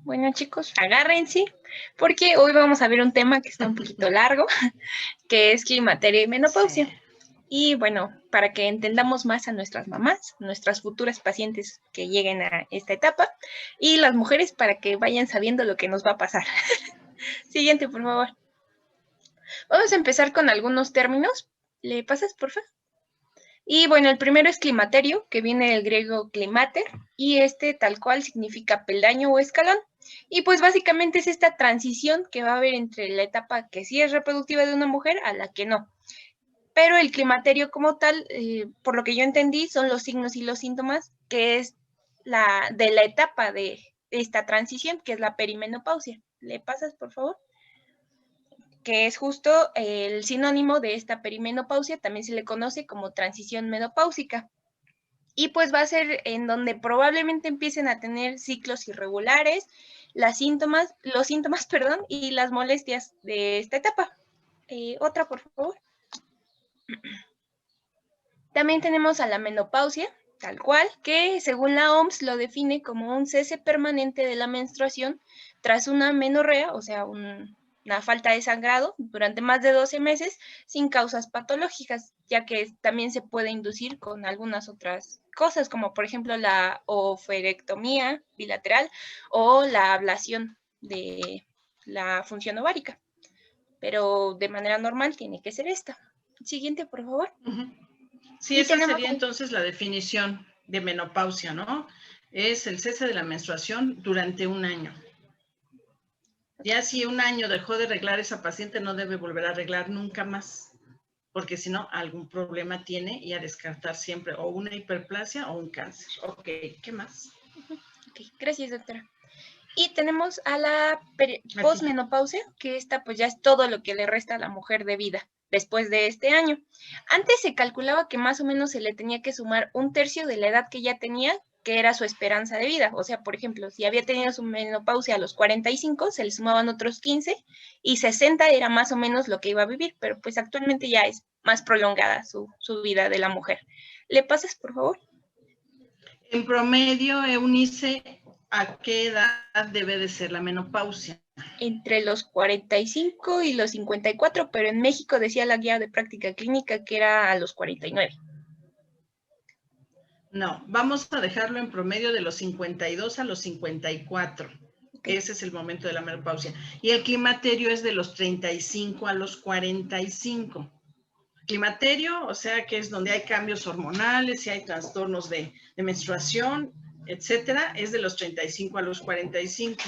Bueno, chicos, agárrense, porque hoy vamos a ver un tema que está un poquito largo, que es climaterio y menopausia. Sí. Y bueno, para que entendamos más a nuestras mamás, nuestras futuras pacientes que lleguen a esta etapa, y las mujeres para que vayan sabiendo lo que nos va a pasar. Siguiente, por favor. Vamos a empezar con algunos términos. ¿Le pasas, por favor? Y bueno, el primero es climaterio, que viene del griego climater, y este tal cual significa peldaño o escalón. Y pues básicamente es esta transición que va a haber entre la etapa que sí es reproductiva de una mujer a la que no. Pero el climaterio como tal, por lo que yo entendí, son los signos y los síntomas, que es de la etapa de esta transición, que es la perimenopausia. ¿Le pasas, por favor? Que es justo el sinónimo de esta perimenopausia, también se le conoce como transición menopáusica. Y pues va a ser en donde probablemente empiecen a tener ciclos irregulares, los síntomas, perdón, y las molestias de esta etapa. Otra, por favor. También tenemos a la menopausia, tal cual, que según la OMS lo define como un cese permanente de la menstruación tras una amenorrea, o sea, una falta de sangrado durante más de 12 meses sin causas patológicas, ya que también se puede inducir con algunas otras cosas, como por ejemplo la oferectomía bilateral o la ablación de la función ovárica. Pero de manera normal tiene que ser esta. Siguiente, por favor. Sí, Y esa tenemos sería entonces la definición de menopausia, ¿no? Es el cese de la menstruación durante un año. Ya si un año dejó de arreglar esa paciente, no debe volver a arreglar nunca más, porque si no, algún problema tiene y a descartar siempre o una hiperplasia o un cáncer. Ok, ¿qué más? Okay, gracias, doctora. Y tenemos a la posmenopausia, que esta pues ya es todo lo que le resta a la mujer de vida después de este año. Antes se calculaba que más o menos se le tenía que sumar un tercio de la edad que ya tenía, que era su esperanza de vida. O sea, por ejemplo, si había tenido su menopausia a los 45, se le sumaban otros 15 y 60 era más o menos lo que iba a vivir, pero pues actualmente ya es más prolongada su vida de la mujer. ¿Le pasas, por favor? En promedio, Eunice, ¿a qué edad debe de ser la menopausia? Entre los 45 y los 54, pero en México decía la guía de práctica clínica que era a los 49. No, vamos a dejarlo en promedio de los 52 a los 54. Okay. Ese es el momento de la menopausia. Y el climaterio es de los 35 a los 45. Climaterio, o sea, que es donde hay cambios hormonales, si hay trastornos de menstruación, etcétera, es de los 35 a los 45.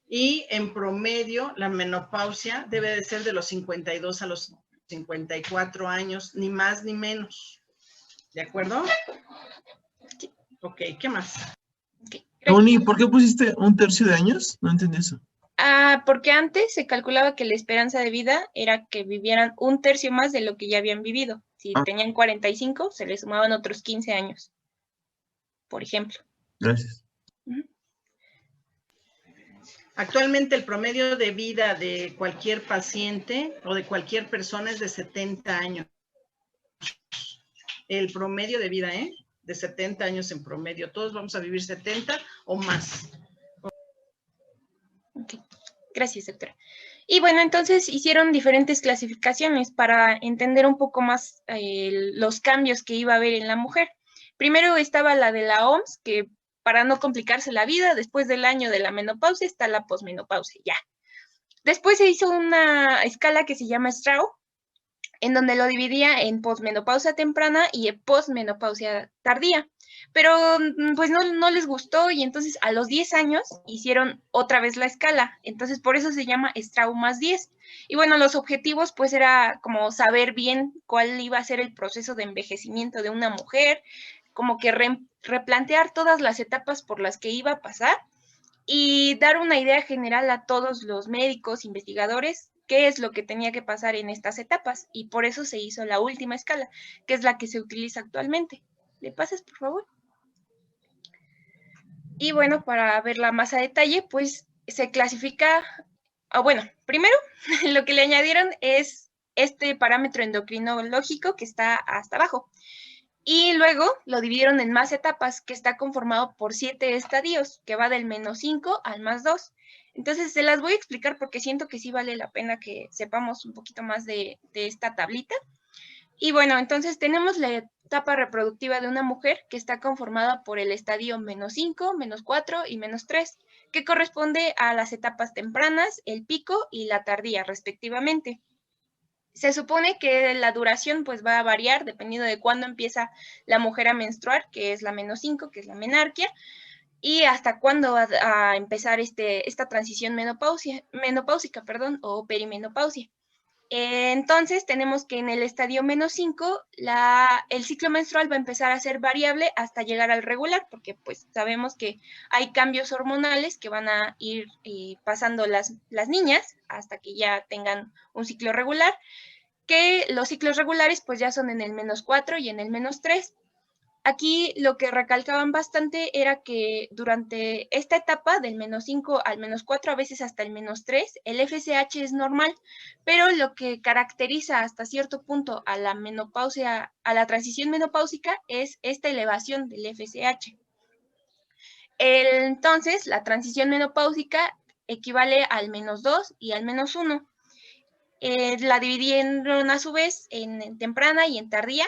Y en promedio, la menopausia debe de ser de los 52 a los 54 años, ni más ni menos. ¿De acuerdo? Sí. Ok, ¿qué más? Okay, Tony, ¿por qué pusiste un tercio de años? No entendí eso. Porque antes se calculaba que la esperanza de vida era que vivieran un tercio más de lo que ya habían vivido. Si tenían 45, se les sumaban otros 15 años, por ejemplo. Gracias. Actualmente el promedio de vida de cualquier paciente o de cualquier persona es de 70 años. El promedio de vida, de 70 años en promedio. Todos vamos a vivir 70 o más. Okay. Gracias, doctora. Y bueno, entonces hicieron diferentes clasificaciones para entender un poco más los cambios que iba a haber en la mujer. Primero estaba la de la OMS, que para no complicarse la vida, después del año de la menopausia está la posmenopausia, ya. Después se hizo una escala que se llama Straub, en donde lo dividía en posmenopausia temprana y posmenopausia tardía. Pero pues no les gustó y entonces a los 10 años hicieron otra vez la escala. Entonces por eso se llama Straub más 10. Y bueno, los objetivos pues era como saber bien cuál iba a ser el proceso de envejecimiento de una mujer, como que replantear todas las etapas por las que iba a pasar y dar una idea general a todos los médicos, investigadores, qué es lo que tenía que pasar en estas etapas. Y por eso se hizo la última escala, que es la que se utiliza actualmente. ¿Le pasas, por favor? Y bueno, para verla más a detalle, pues se clasifica, bueno, primero lo que le añadieron es este parámetro endocrinológico que está hasta abajo. Y luego lo dividieron en más etapas, que está conformado por 7 estadios, que va del -5 al +2. Entonces, se las voy a explicar porque siento que sí vale la pena que sepamos un poquito más de esta tablita. Y bueno, entonces tenemos la etapa reproductiva de una mujer que está conformada por el estadio -5, -4 y -3, que corresponde a las etapas tempranas, el pico y la tardía, respectivamente. Se supone que la duración pues va a variar dependiendo de cuándo empieza la mujer a menstruar, que es la -5, que es la menarquia, y hasta cuándo va a empezar esta transición menopáusica, o perimenopausia. Entonces tenemos que en el estadio -5 el ciclo menstrual va a empezar a ser variable hasta llegar al regular, porque pues sabemos que hay cambios hormonales que van a ir pasando las niñas hasta que ya tengan un ciclo regular, que los ciclos regulares pues ya son en el -4 y en el -3. Aquí lo que recalcaban bastante era que durante esta etapa del -5 al -4, a veces hasta el -3, el FSH es normal, pero lo que caracteriza hasta cierto punto a la menopausia, a la transición menopáusica, es esta elevación del FSH. Entonces, la transición menopáusica equivale al -2 y al -1. La dividieron a su vez en temprana y en tardía,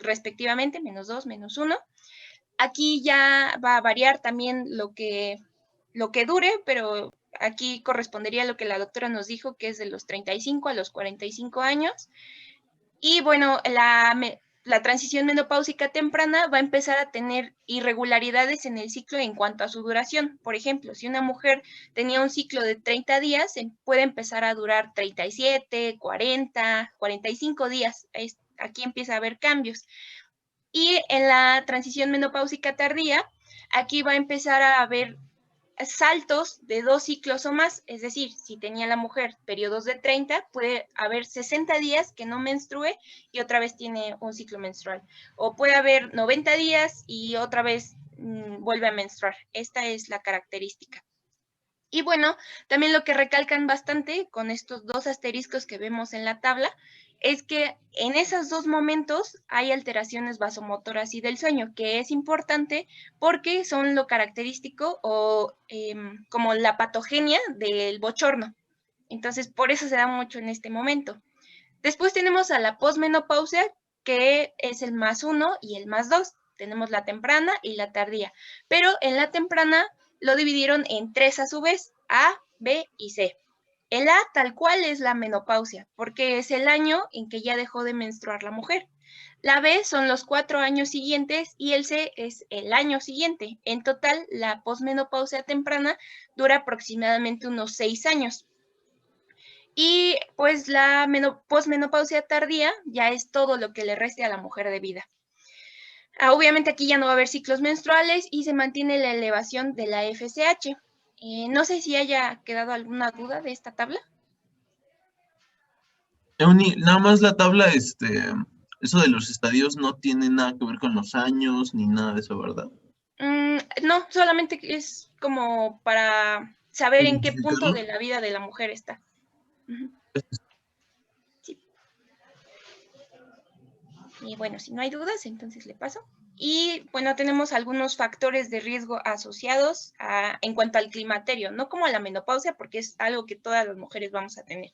respectivamente, -2, -1. Aquí ya va a variar también lo que dure, pero aquí correspondería a lo que la doctora nos dijo, que es de los 35 a los 45 años. Y bueno, la transición menopáusica temprana va a empezar a tener irregularidades en el ciclo en cuanto a su duración. Por ejemplo, si una mujer tenía un ciclo de 30 días, puede empezar a durar 37, 40, 45 días. Aquí empieza a haber cambios. Y en la transición menopáusica tardía, aquí va a empezar a haber saltos de 2 ciclos o más, es decir, si tenía la mujer periodos de 30, puede haber 60 días que no menstrue y otra vez tiene un ciclo menstrual. O puede haber 90 días y otra vez vuelve a menstruar. Esta es la característica. Y bueno, también lo que recalcan bastante con estos 2 asteriscos que vemos en la tabla es que en esos 2 momentos hay alteraciones vasomotoras y del sueño, que es importante porque son lo característico o como la patogenia del bochorno. Entonces, por eso se da mucho en este momento. Después tenemos a la posmenopausia, que es el +1 y el +2. Tenemos la temprana y la tardía. Pero en la temprana lo dividieron en 3 a su vez, A, B y C. El A tal cual es la menopausia, porque es el año en que ya dejó de menstruar la mujer. La B son los 4 años siguientes y el C es el año siguiente. En total, la posmenopausia temprana dura aproximadamente unos 6 años. Y pues la posmenopausia tardía ya es todo lo que le reste a la mujer de vida. Obviamente aquí ya no va a haber ciclos menstruales y se mantiene la elevación de la FSH. No sé si haya quedado alguna duda de esta tabla. Nada más la tabla, eso de los estadios no tiene nada que ver con los años ni nada de eso, ¿verdad? No, solamente es como para saber en qué punto Identificador. de la vida de la mujer está. Sí. Y bueno, si no hay dudas, entonces le paso. Y bueno, tenemos algunos factores de riesgo asociados en cuanto al climaterio, no como a la menopausia, porque es algo que todas las mujeres vamos a tener.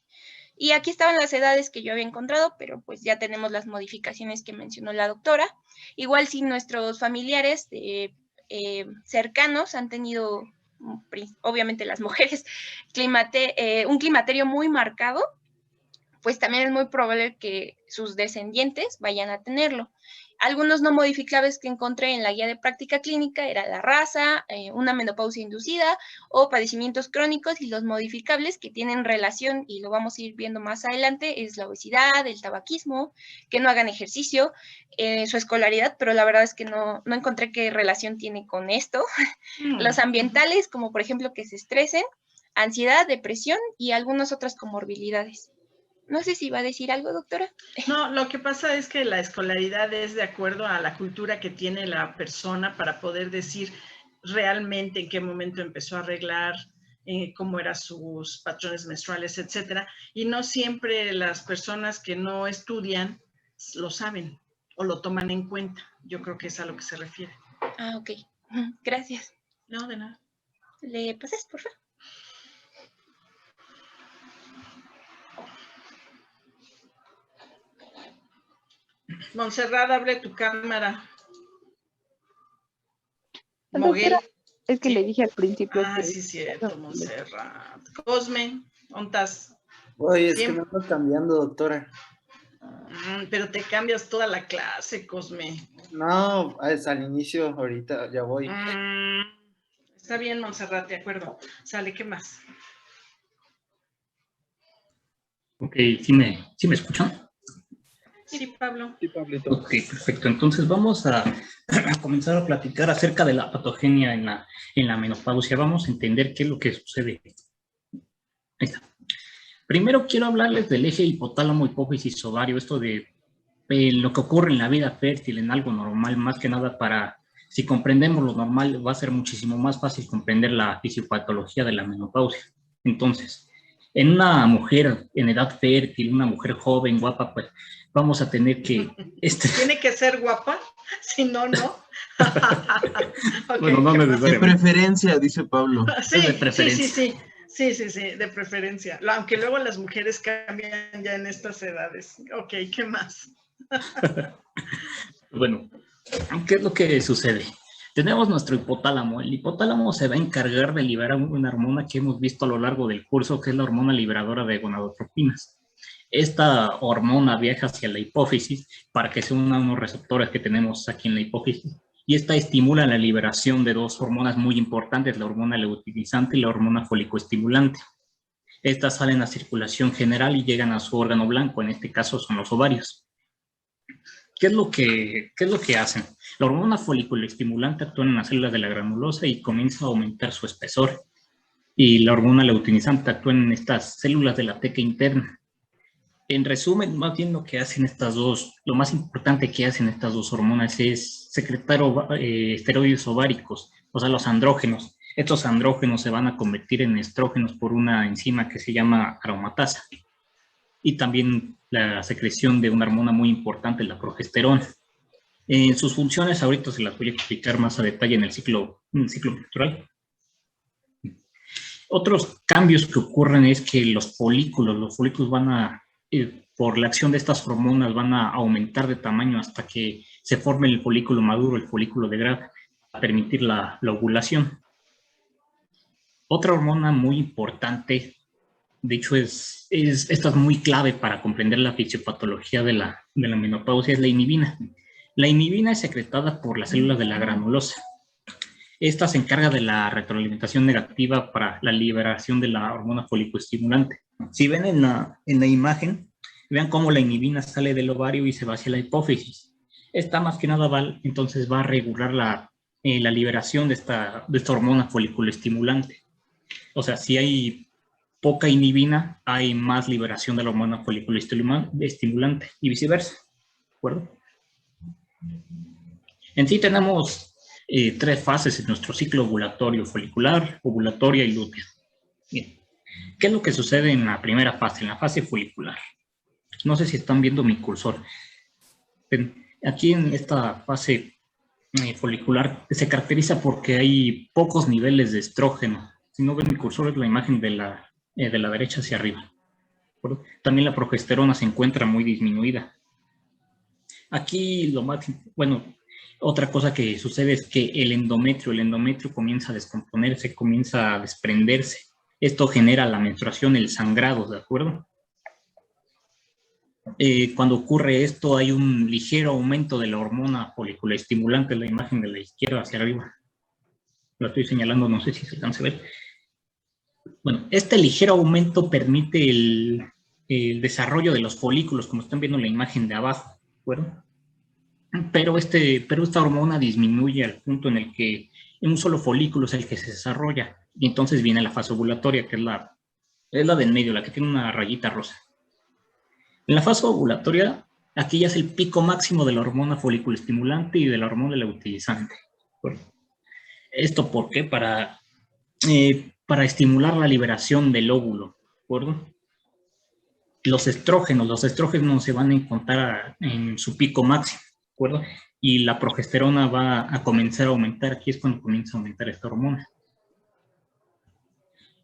Y aquí estaban las edades que yo había encontrado, pero pues ya tenemos las modificaciones que mencionó la doctora. Igual si nuestros familiares cercanos han tenido, obviamente las mujeres, un climaterio muy marcado, pues también es muy probable que sus descendientes vayan a tenerlo. Algunos no modificables que encontré en la guía de práctica clínica era la raza, una menopausia inducida o padecimientos crónicos, y los modificables que tienen relación, y lo vamos a ir viendo más adelante, es la obesidad, el tabaquismo, que no hagan ejercicio, su escolaridad, pero la verdad es que no encontré qué relación tiene con esto. Los ambientales, como por ejemplo que se estresen, ansiedad, depresión y algunas otras comorbilidades. No sé si va a decir algo, doctora. No, lo que pasa es que la escolaridad es de acuerdo a la cultura que tiene la persona para poder decir realmente en qué momento empezó a arreglar, cómo eran sus patrones menstruales, etcétera. Y no siempre las personas que no estudian lo saben o lo toman en cuenta. Yo creo que es a lo que se refiere. Ah, ok. Gracias. No, de nada. ¿Le pasas, por favor? Montserrat, abre tu cámara. Doctora, Moguel. es que Sí. le dije al principio Ah, que... sí, cierto, Montserrat. Cosme, ¿dónde estás? Oye, es que Siempre. me ando cambiando, doctora. Pero te cambias toda la clase, Cosme. No, es al inicio, ahorita ya voy. Está bien, Montserrat, de acuerdo. Sale, ¿qué más? Ok, ¿sí me escuchan? Sí, Pablo. Sí, Pablito. Ok, perfecto. Entonces vamos a comenzar a platicar acerca de la patogenia en la menopausia. Vamos a entender qué es lo que sucede. Ahí está. Primero quiero hablarles del eje hipotálamo, hipófisis, ovario, esto de lo que ocurre en la vida fértil, en algo normal, más que nada para, si comprendemos lo normal, va a ser muchísimo más fácil comprender la fisiopatología de la menopausia. Entonces, en una mujer en edad fértil, una mujer joven, guapa, pues vamos a tener que... ¿Tiene que ser guapa? Si no, no. Okay, bueno, no De necesariamente. preferencia, dice Pablo. Sí, de preferencia. sí, de preferencia. Aunque luego las mujeres cambian ya en estas edades. Ok, ¿qué más? Bueno, ¿qué es lo que sucede? Tenemos nuestro hipotálamo. El hipotálamo se va a encargar de liberar una hormona que hemos visto a lo largo del curso, que es la hormona liberadora de gonadotropinas. Esta hormona viaja hacia la hipófisis para que se unan unos receptores que tenemos aquí en la hipófisis. Y esta estimula la liberación de dos hormonas muy importantes, la hormona luteinizante y la hormona folicoestimulante. Estas salen a circulación general y llegan a su órgano blanco, en este caso son los ovarios. ¿Qué es lo que hacen? La hormona folicoestimulante actúa en las células de la granulosa y comienza a aumentar su espesor. Y la hormona luteinizante actúa en estas células de la teca interna. En resumen, más bien lo que hacen estas dos, lo más importante que hacen estas dos hormonas es secretar esteroides ováricos, o sea, los andrógenos. Estos andrógenos se van a convertir en estrógenos por una enzima que se llama aromatasa. Y también la secreción de una hormona muy importante, la progesterona. En sus funciones, ahorita se las voy a explicar más a detalle en el ciclo menstrual. Otros cambios que ocurren es que los folículos van a, por la acción de estas hormonas, van a aumentar de tamaño hasta que se forme el folículo maduro, el folículo de Graf, para permitir la ovulación. Otra hormona muy importante, de hecho esta es muy clave para comprender la fisiopatología de la menopausia, es la inhibina. La inhibina es secretada por las células de la granulosa. Esta se encarga de la retroalimentación negativa para la liberación de la hormona folicoestimulante. Si ven en la imagen, vean cómo la inhibina sale del ovario y se va hacia la hipófisis. Esta más que nada entonces va a regular la liberación de esta hormona folicoestimulante. O sea, si hay poca inhibina, hay más liberación de la hormona folicoestimulante y viceversa. ¿De acuerdo? En sí tenemos 3 fases en nuestro ciclo ovulatorio: folicular, ovulatoria y lútea. Bien. ¿Qué es lo que sucede en la primera fase, en la fase folicular? No sé si están viendo mi cursor. Aquí en esta fase folicular se caracteriza porque hay pocos niveles de estrógeno. Si no ven mi cursor, es la imagen de la derecha hacia arriba. También la progesterona se encuentra muy disminuida. Aquí otra cosa que sucede es que el endometrio comienza a descomponerse, comienza a desprenderse. Esto genera la menstruación, el sangrado, ¿de acuerdo? Cuando ocurre esto, hay un ligero aumento de la hormona folicoestimulante, la imagen de la izquierda hacia arriba. La estoy señalando, no sé si se alcanza a ver. Bueno, este ligero aumento permite el desarrollo de los folículos, como están viendo en la imagen de abajo, ¿de acuerdo? Pero esta hormona disminuye al punto en el que un solo folículo es el que se desarrolla, y entonces viene la fase ovulatoria, que es la del medio, la que tiene una rayita rosa. En la fase ovulatoria, aquí ya es el pico máximo de la hormona folicoestimulante y de la hormona luteinizante. ¿Esto por qué? Para estimular la liberación del óvulo, ¿de acuerdo? Los estrógenos se van a encontrar en su pico máximo, ¿de acuerdo? y la progesterona va a comenzar a aumentar. Aquí es cuando comienza a aumentar esta hormona.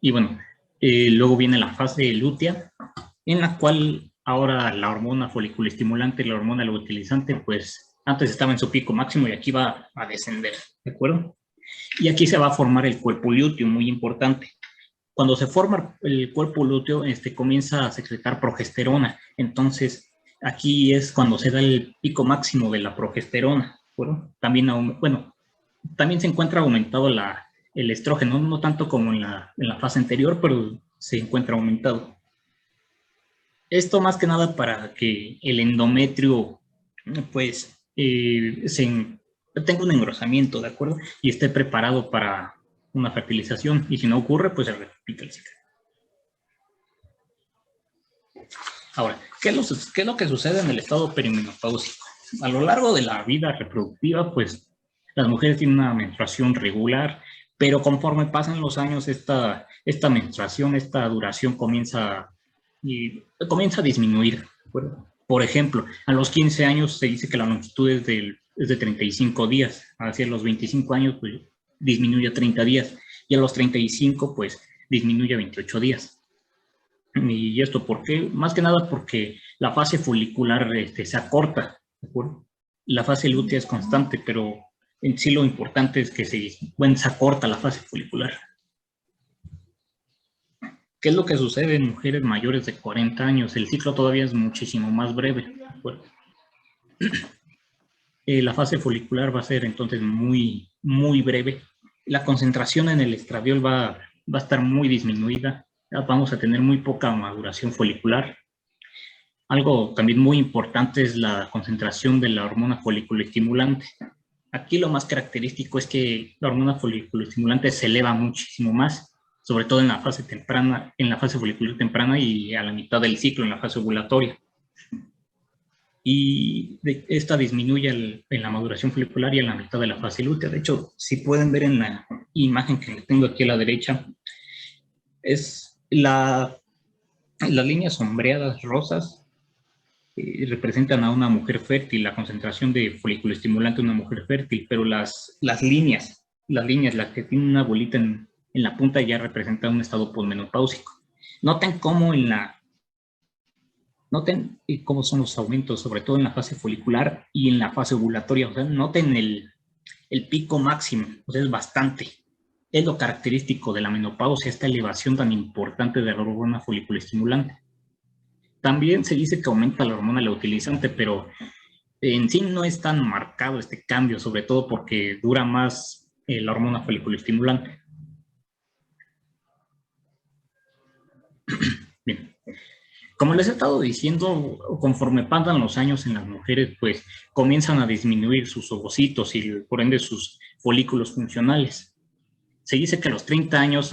Y bueno, luego viene la fase lútea, en la cual ahora la hormona foliculoestimulante y la hormona luteinizante, pues antes estaba en su pico máximo y aquí va a descender, ¿de acuerdo? Y aquí se va a formar el cuerpo lúteo, muy importante. Cuando se forma el cuerpo lúteo, comienza a secretar progesterona. Entonces, aquí es cuando se da el pico máximo de la progesterona, ¿de acuerdo? También, bueno, también se encuentra aumentado el estrógeno, no tanto como en la fase anterior, pero se encuentra aumentado. Esto más que nada para que el endometrio, pues, tenga un engrosamiento, ¿de acuerdo? Y esté preparado para una fertilización. Y si no ocurre, pues se repite el ciclo. Ahora, ¿qué es lo que sucede en el estado perimenopáusico? A lo largo de la vida reproductiva, pues, las mujeres tienen una menstruación regular, pero conforme pasan los años, esta menstruación, esta duración comienza a disminuir, ¿de acuerdo? Por ejemplo, a los 15 años se dice que la longitud es de 35 días, hacia los 25 años pues, disminuye a 30 días, y a los 35 pues disminuye a 28 días. ¿Y esto por qué? Más que nada porque la fase folicular se acorta, ¿de acuerdo? La fase lútea es constante, pero en sí lo importante es que se acorta la fase folicular. ¿Qué es lo que sucede en mujeres mayores de 40 años? El ciclo todavía es muchísimo más breve, ¿de acuerdo? La fase folicular va a ser entonces muy, muy breve. La concentración en el estradiol va a estar muy disminuida. Vamos a tener muy poca maduración folicular. Algo también muy importante es la concentración de la hormona foliculoestimulante. Aquí lo más característico es que la hormona foliculoestimulante se eleva muchísimo más, sobre todo en la fase temprana, en la fase folicular temprana y a la mitad del ciclo, en la fase ovulatoria. Y esta disminuye en la maduración folicular y en la mitad de la fase lútea. De hecho, si pueden ver en la imagen que tengo aquí a la derecha, es las líneas sombreadas rosas representan a una mujer fértil, la concentración de foliculoestimulante en una mujer fértil, pero las líneas, las que tienen una bolita en la punta ya representan un estado posmenopáusico. Noten cómo cómo son los aumentos, sobre todo en la fase folicular y en la fase ovulatoria. O sea, noten el pico máximo, o sea, es bastante. Es lo característico de la menopausia, esta elevación tan importante de la hormona foliculoestimulante. También se dice que aumenta la hormona luteinizante, pero en sí no es tan marcado este cambio, sobre todo porque dura más la hormona foliculoestimulante. Bien. Como les he estado diciendo, conforme pasan los años en las mujeres, pues comienzan a disminuir sus ovocitos y por ende sus folículos funcionales. Se dice que a los 30 años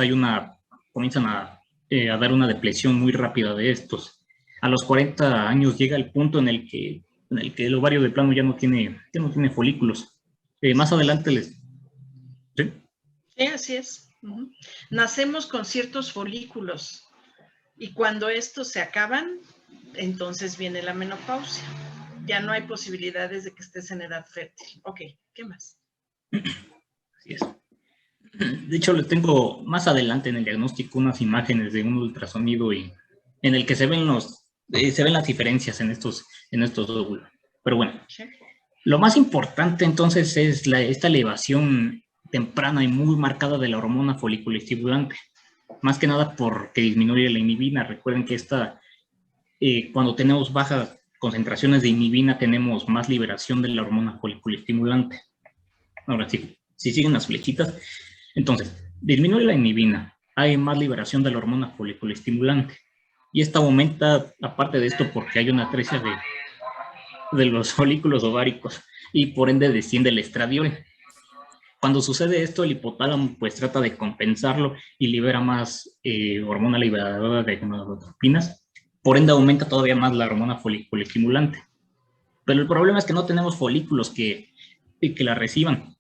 comienzan a dar una depleción muy rápida de estos. A los 40 años llega el punto en el que el ovario de plano ya no tiene folículos. Más adelante ¿Sí? Sí, así es. Nacemos con ciertos folículos y cuando estos se acaban, entonces viene la menopausia. Ya no hay posibilidades de que estés en edad fértil. Ok, ¿qué más? Así es. De hecho, les tengo más adelante en el diagnóstico unas imágenes de un ultrasonido en el que se ven las diferencias en estos óvulos. Pero bueno, sí. Lo más importante entonces es esta elevación temprana y muy marcada de la hormona foliculoestimulante. Más que nada porque disminuye la inhibina. Recuerden que cuando tenemos bajas concentraciones de inhibina tenemos más liberación de la hormona foliculoestimulante. Ahora sí, si siguen las flechitas. Entonces, disminuye la inhibina, hay más liberación de la hormona foliculoestimulante. Y esta aumenta, aparte de esto, porque hay una atresia de los folículos ováricos y por ende desciende el estradiol. Cuando sucede esto, el hipotálamo pues trata de compensarlo y libera más hormona liberadora de gonadotropinas. Por ende aumenta todavía más la hormona foliculoestimulante. Pero el problema es que no tenemos folículos que la reciban.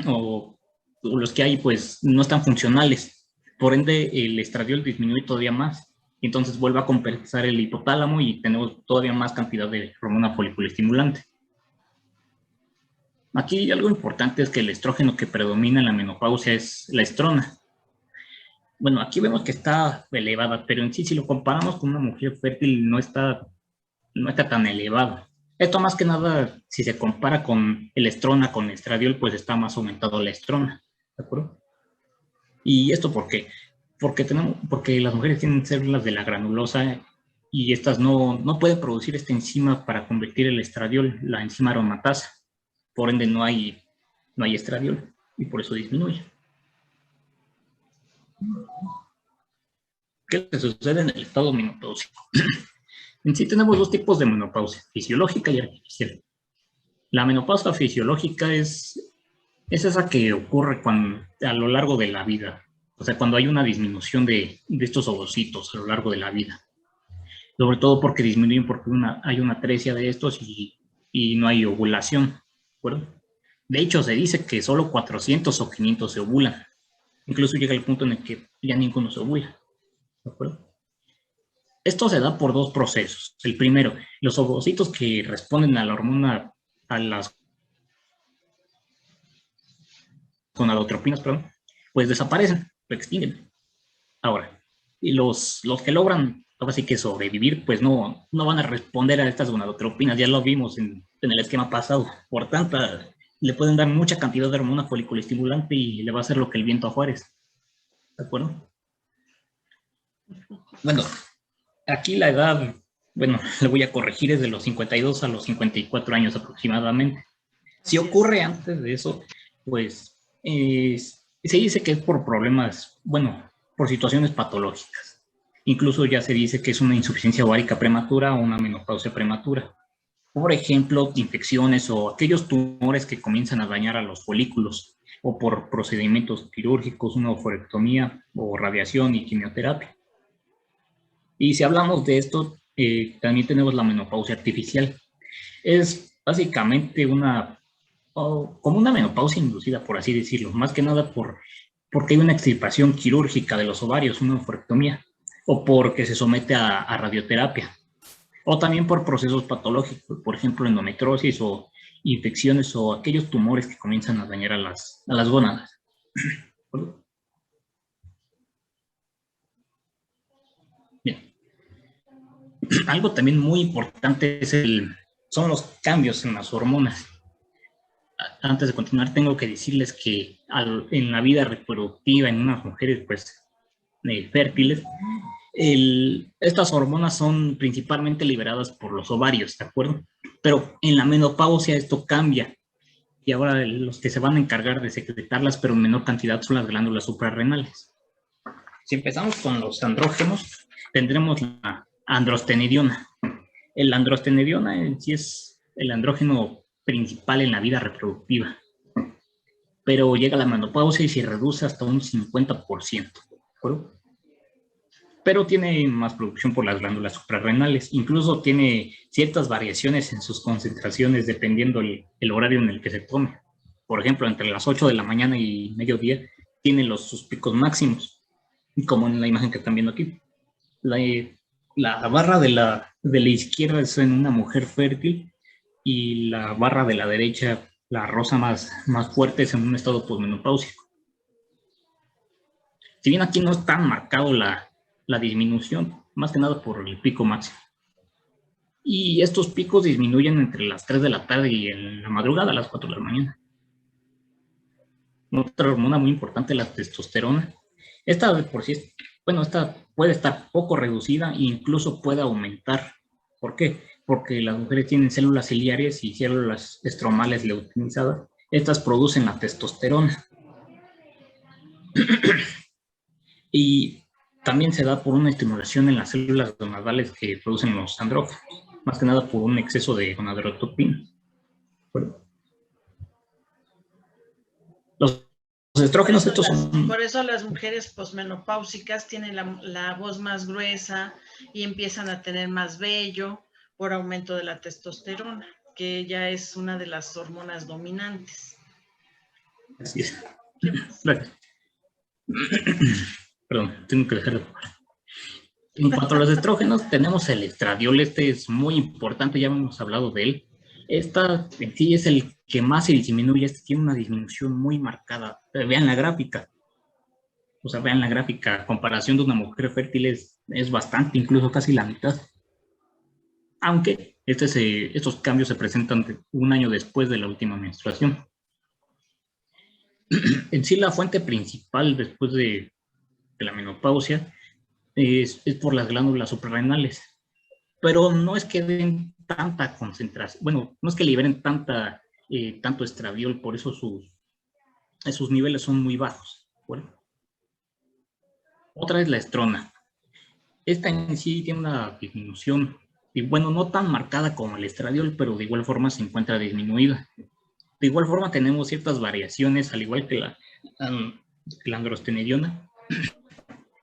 O los que hay pues no están funcionales. Por ende el estradiol disminuye todavía más. Y entonces vuelve a compensar el hipotálamo y tenemos todavía más cantidad de hormona foliculoestimulante. Aquí algo importante es que el estrógeno que predomina en la menopausia es la estrona. Bueno, aquí vemos que está elevada, pero en sí, si lo comparamos con una mujer fértil, no está tan elevado. Esto más que nada, si se compara con el estrona, con el estradiol, pues está más aumentado la estrona, ¿de acuerdo? ¿Y esto por qué? Porque las mujeres tienen células de la granulosa y estas no pueden producir esta enzima para convertir el estradiol, la enzima aromatasa. Por ende, no hay estradiol y por eso disminuye. ¿Qué es lo que sucede en el estado menopáusico? En sí tenemos dos tipos de menopausia, fisiológica y artificial. La menopausia fisiológica es esa que ocurre a lo largo de la vida, o sea, cuando hay una disminución de estos ovocitos a lo largo de la vida. Sobre todo porque disminuyen porque hay una atresia de estos y no hay ovulación, ¿de acuerdo? De hecho, se dice que solo 400 o 500 se ovulan. Incluso llega el punto en el que ya ninguno se ovula, ¿de acuerdo? Esto se da por dos procesos. El primero, los ovocitos que responden a la hormona, a las gonadotropinas, pues desaparecen, se extinguen. Ahora, y los que logran, ahora sí que sobrevivir, pues no van a responder a estas gonadotropinas, ya lo vimos en el esquema pasado. Por tanto, le pueden dar mucha cantidad de hormona foliculoestimulante y le va a hacer lo que el viento a Juárez. ¿De acuerdo? Bueno, aquí la edad, bueno, le voy a corregir, es de los 52 a los 54 años aproximadamente. Si ocurre antes de eso, pues se dice que es por problemas, bueno, por situaciones patológicas. Incluso ya se dice que es una insuficiencia ovárica prematura o una menopausia prematura. Por ejemplo, infecciones o aquellos tumores que comienzan a dañar a los folículos o por procedimientos quirúrgicos, una oophorectomía o radiación y quimioterapia. Y si hablamos de esto, también tenemos la menopausia artificial. Es básicamente como una menopausia inducida, por así decirlo, más que nada porque hay una extirpación quirúrgica de los ovarios, una oophorectomía, o porque se somete a radioterapia, o también por procesos patológicos, por ejemplo, endometriosis o infecciones o aquellos tumores que comienzan a dañar a las gónadas. Bien. Algo también muy importante son los cambios en las hormonas. Antes de continuar, tengo que decirles que en la vida reproductiva en unas mujeres pues, fértiles, estas hormonas son principalmente liberadas por los ovarios, ¿de acuerdo? Pero en la menopausia esto cambia y ahora los que se van a encargar de secretarlas, pero en menor cantidad, son las glándulas suprarrenales. Si empezamos con los andrógenos, tendremos la androstenediona. El androstenediona en sí es el andrógeno principal en la vida reproductiva, pero llega a la menopausia y se reduce hasta un 50%, ¿de acuerdo? Pero tiene más producción por las glándulas suprarrenales, incluso tiene ciertas variaciones en sus concentraciones dependiendo el horario en el que se tome. Por ejemplo, entre las 8 de la mañana y mediodía tiene sus picos máximos, como en la imagen que están viendo aquí. La barra de la izquierda es en una mujer fértil y la barra de la derecha, la rosa más fuerte, es en un estado posmenopáusico. Si bien aquí no es tan marcado la disminución, más que nada por el pico máximo. Y estos picos disminuyen entre las 3 de la tarde y en la madrugada a las 4 de la mañana. Otra hormona muy importante, la testosterona. Esta de por sí, esta puede estar poco reducida e incluso puede aumentar. ¿Por qué? Porque las mujeres tienen células ciliares y células estromales leucinizadas. Estas producen la testosterona. Y también se da por una estimulación en las células gonadales que producen los andrógenos, más que nada por un exceso de gonadotropina. Los estrógenos, estos son... Por eso las mujeres posmenopáusicas tienen la voz más gruesa y empiezan a tener más vello por aumento de la testosterona, que ya es una de las hormonas dominantes. Así es. Gracias. Perdón, tengo que dejar de jugar. En cuanto a los estrógenos, tenemos el estradiol. Este es muy importante, ya hemos hablado de él. Esta en sí es el que más se disminuye, este tiene una disminución muy marcada. Vean la gráfica, o sea, vean la gráfica, a comparación de una mujer fértil es bastante, incluso casi la mitad. Aunque estos cambios se presentan un año después de la última menstruación. En sí, la fuente principal después de la menopausia es por las glándulas suprarrenales, pero no es que den tanta concentración, bueno, no es que liberen tanto estradiol, por eso sus niveles son muy bajos. Bueno. Otra es la estrona. Esta en sí tiene una disminución, y bueno, no tan marcada como el estradiol, pero de igual forma se encuentra disminuida. De igual forma tenemos ciertas variaciones, al igual que la androstenediona,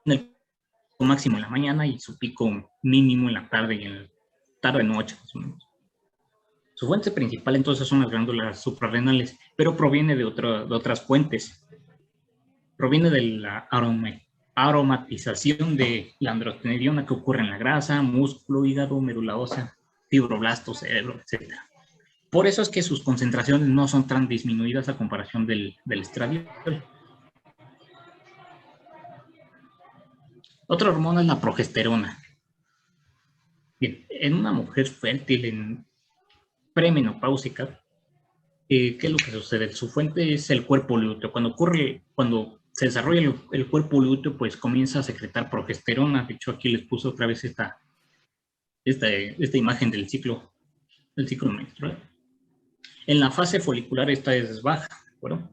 en el pico máximo en la mañana y su pico mínimo en la tarde y en la tarde-noche, más o menos. Su fuente principal entonces son las glándulas suprarrenales, pero proviene de otras fuentes. Proviene de la aromatización de la androstenediona que ocurre en la grasa, músculo, hígado, médula ósea, fibroblastos, cerebro, etc. Por eso es que sus concentraciones no son tan disminuidas a comparación del estradiol. Otra hormona es la progesterona. Bien, en una mujer fértil, en premenopáusica, ¿qué es lo que sucede? Su fuente es el cuerpo lúteo. Cuando se desarrolla el cuerpo lúteo, pues comienza a secretar progesterona. De hecho, aquí les puse otra vez esta imagen del ciclo menstrual. En la fase folicular esta es baja, ¿de acuerdo?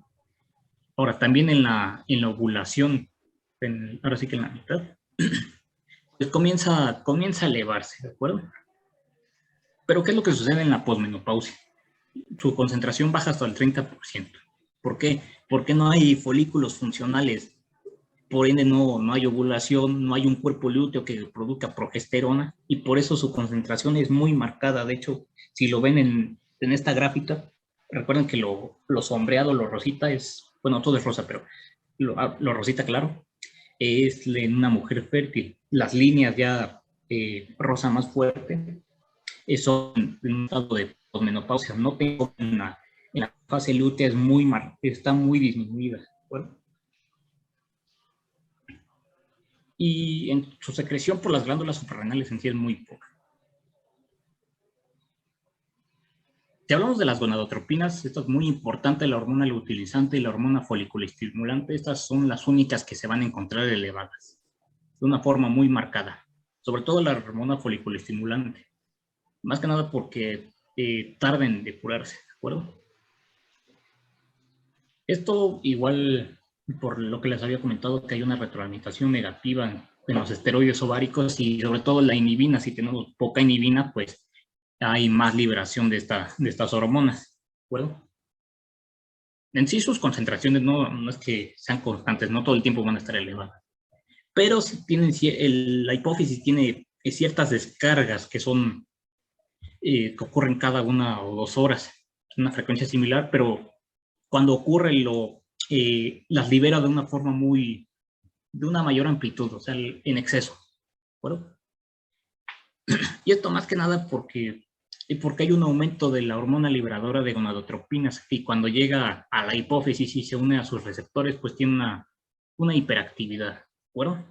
Ahora, también en la ovulación, ahora sí que en la mitad, pues comienza a elevarse, ¿de acuerdo? Pero ¿qué es lo que sucede en la posmenopausia? Su concentración baja hasta el 30%. ¿Por qué? Porque no hay folículos funcionales, por ende no hay ovulación, no hay un cuerpo lúteo que produzca progesterona, y por eso su concentración es muy marcada. De hecho, si lo ven en esta gráfica, recuerden que lo sombreado, lo rosita bueno, todo es rosa, pero lo rosita claro, es en una mujer fértil. Las líneas ya rosa más fuerte son en un estado de posmenopausia. No tengo en la fase lútea está muy disminuida, ¿de acuerdo? Y en su secreción por las glándulas suprarrenales en sí es muy poca. Si hablamos de las gonadotropinas, esto es muy importante, la hormona luteinizante y la hormona foliculoestimulante. Estas son las únicas que se van a encontrar elevadas, de una forma muy marcada, sobre todo la hormona foliculoestimulante, más que nada porque tarda en depurarse, ¿de acuerdo? Esto igual, por lo que les había comentado, que hay una retroalimentación negativa en los esteroides ováricos y sobre todo la inhibina. Si tenemos poca inhibina, pues hay más liberación de estas hormonas, ¿de acuerdo? En sí sus concentraciones no es que sean constantes, no todo el tiempo van a estar elevadas, pero si tienen, la hipófisis tiene ciertas descargas que ocurren cada 1 o 2 horas, una frecuencia similar, pero cuando ocurre las libera de una forma de una mayor amplitud, o sea, en exceso, ¿de acuerdo? Y esto más que nada porque hay un aumento de la hormona liberadora de gonadotropinas, y cuando llega a la hipófisis y se une a sus receptores, pues tiene una hiperactividad, ¿de acuerdo?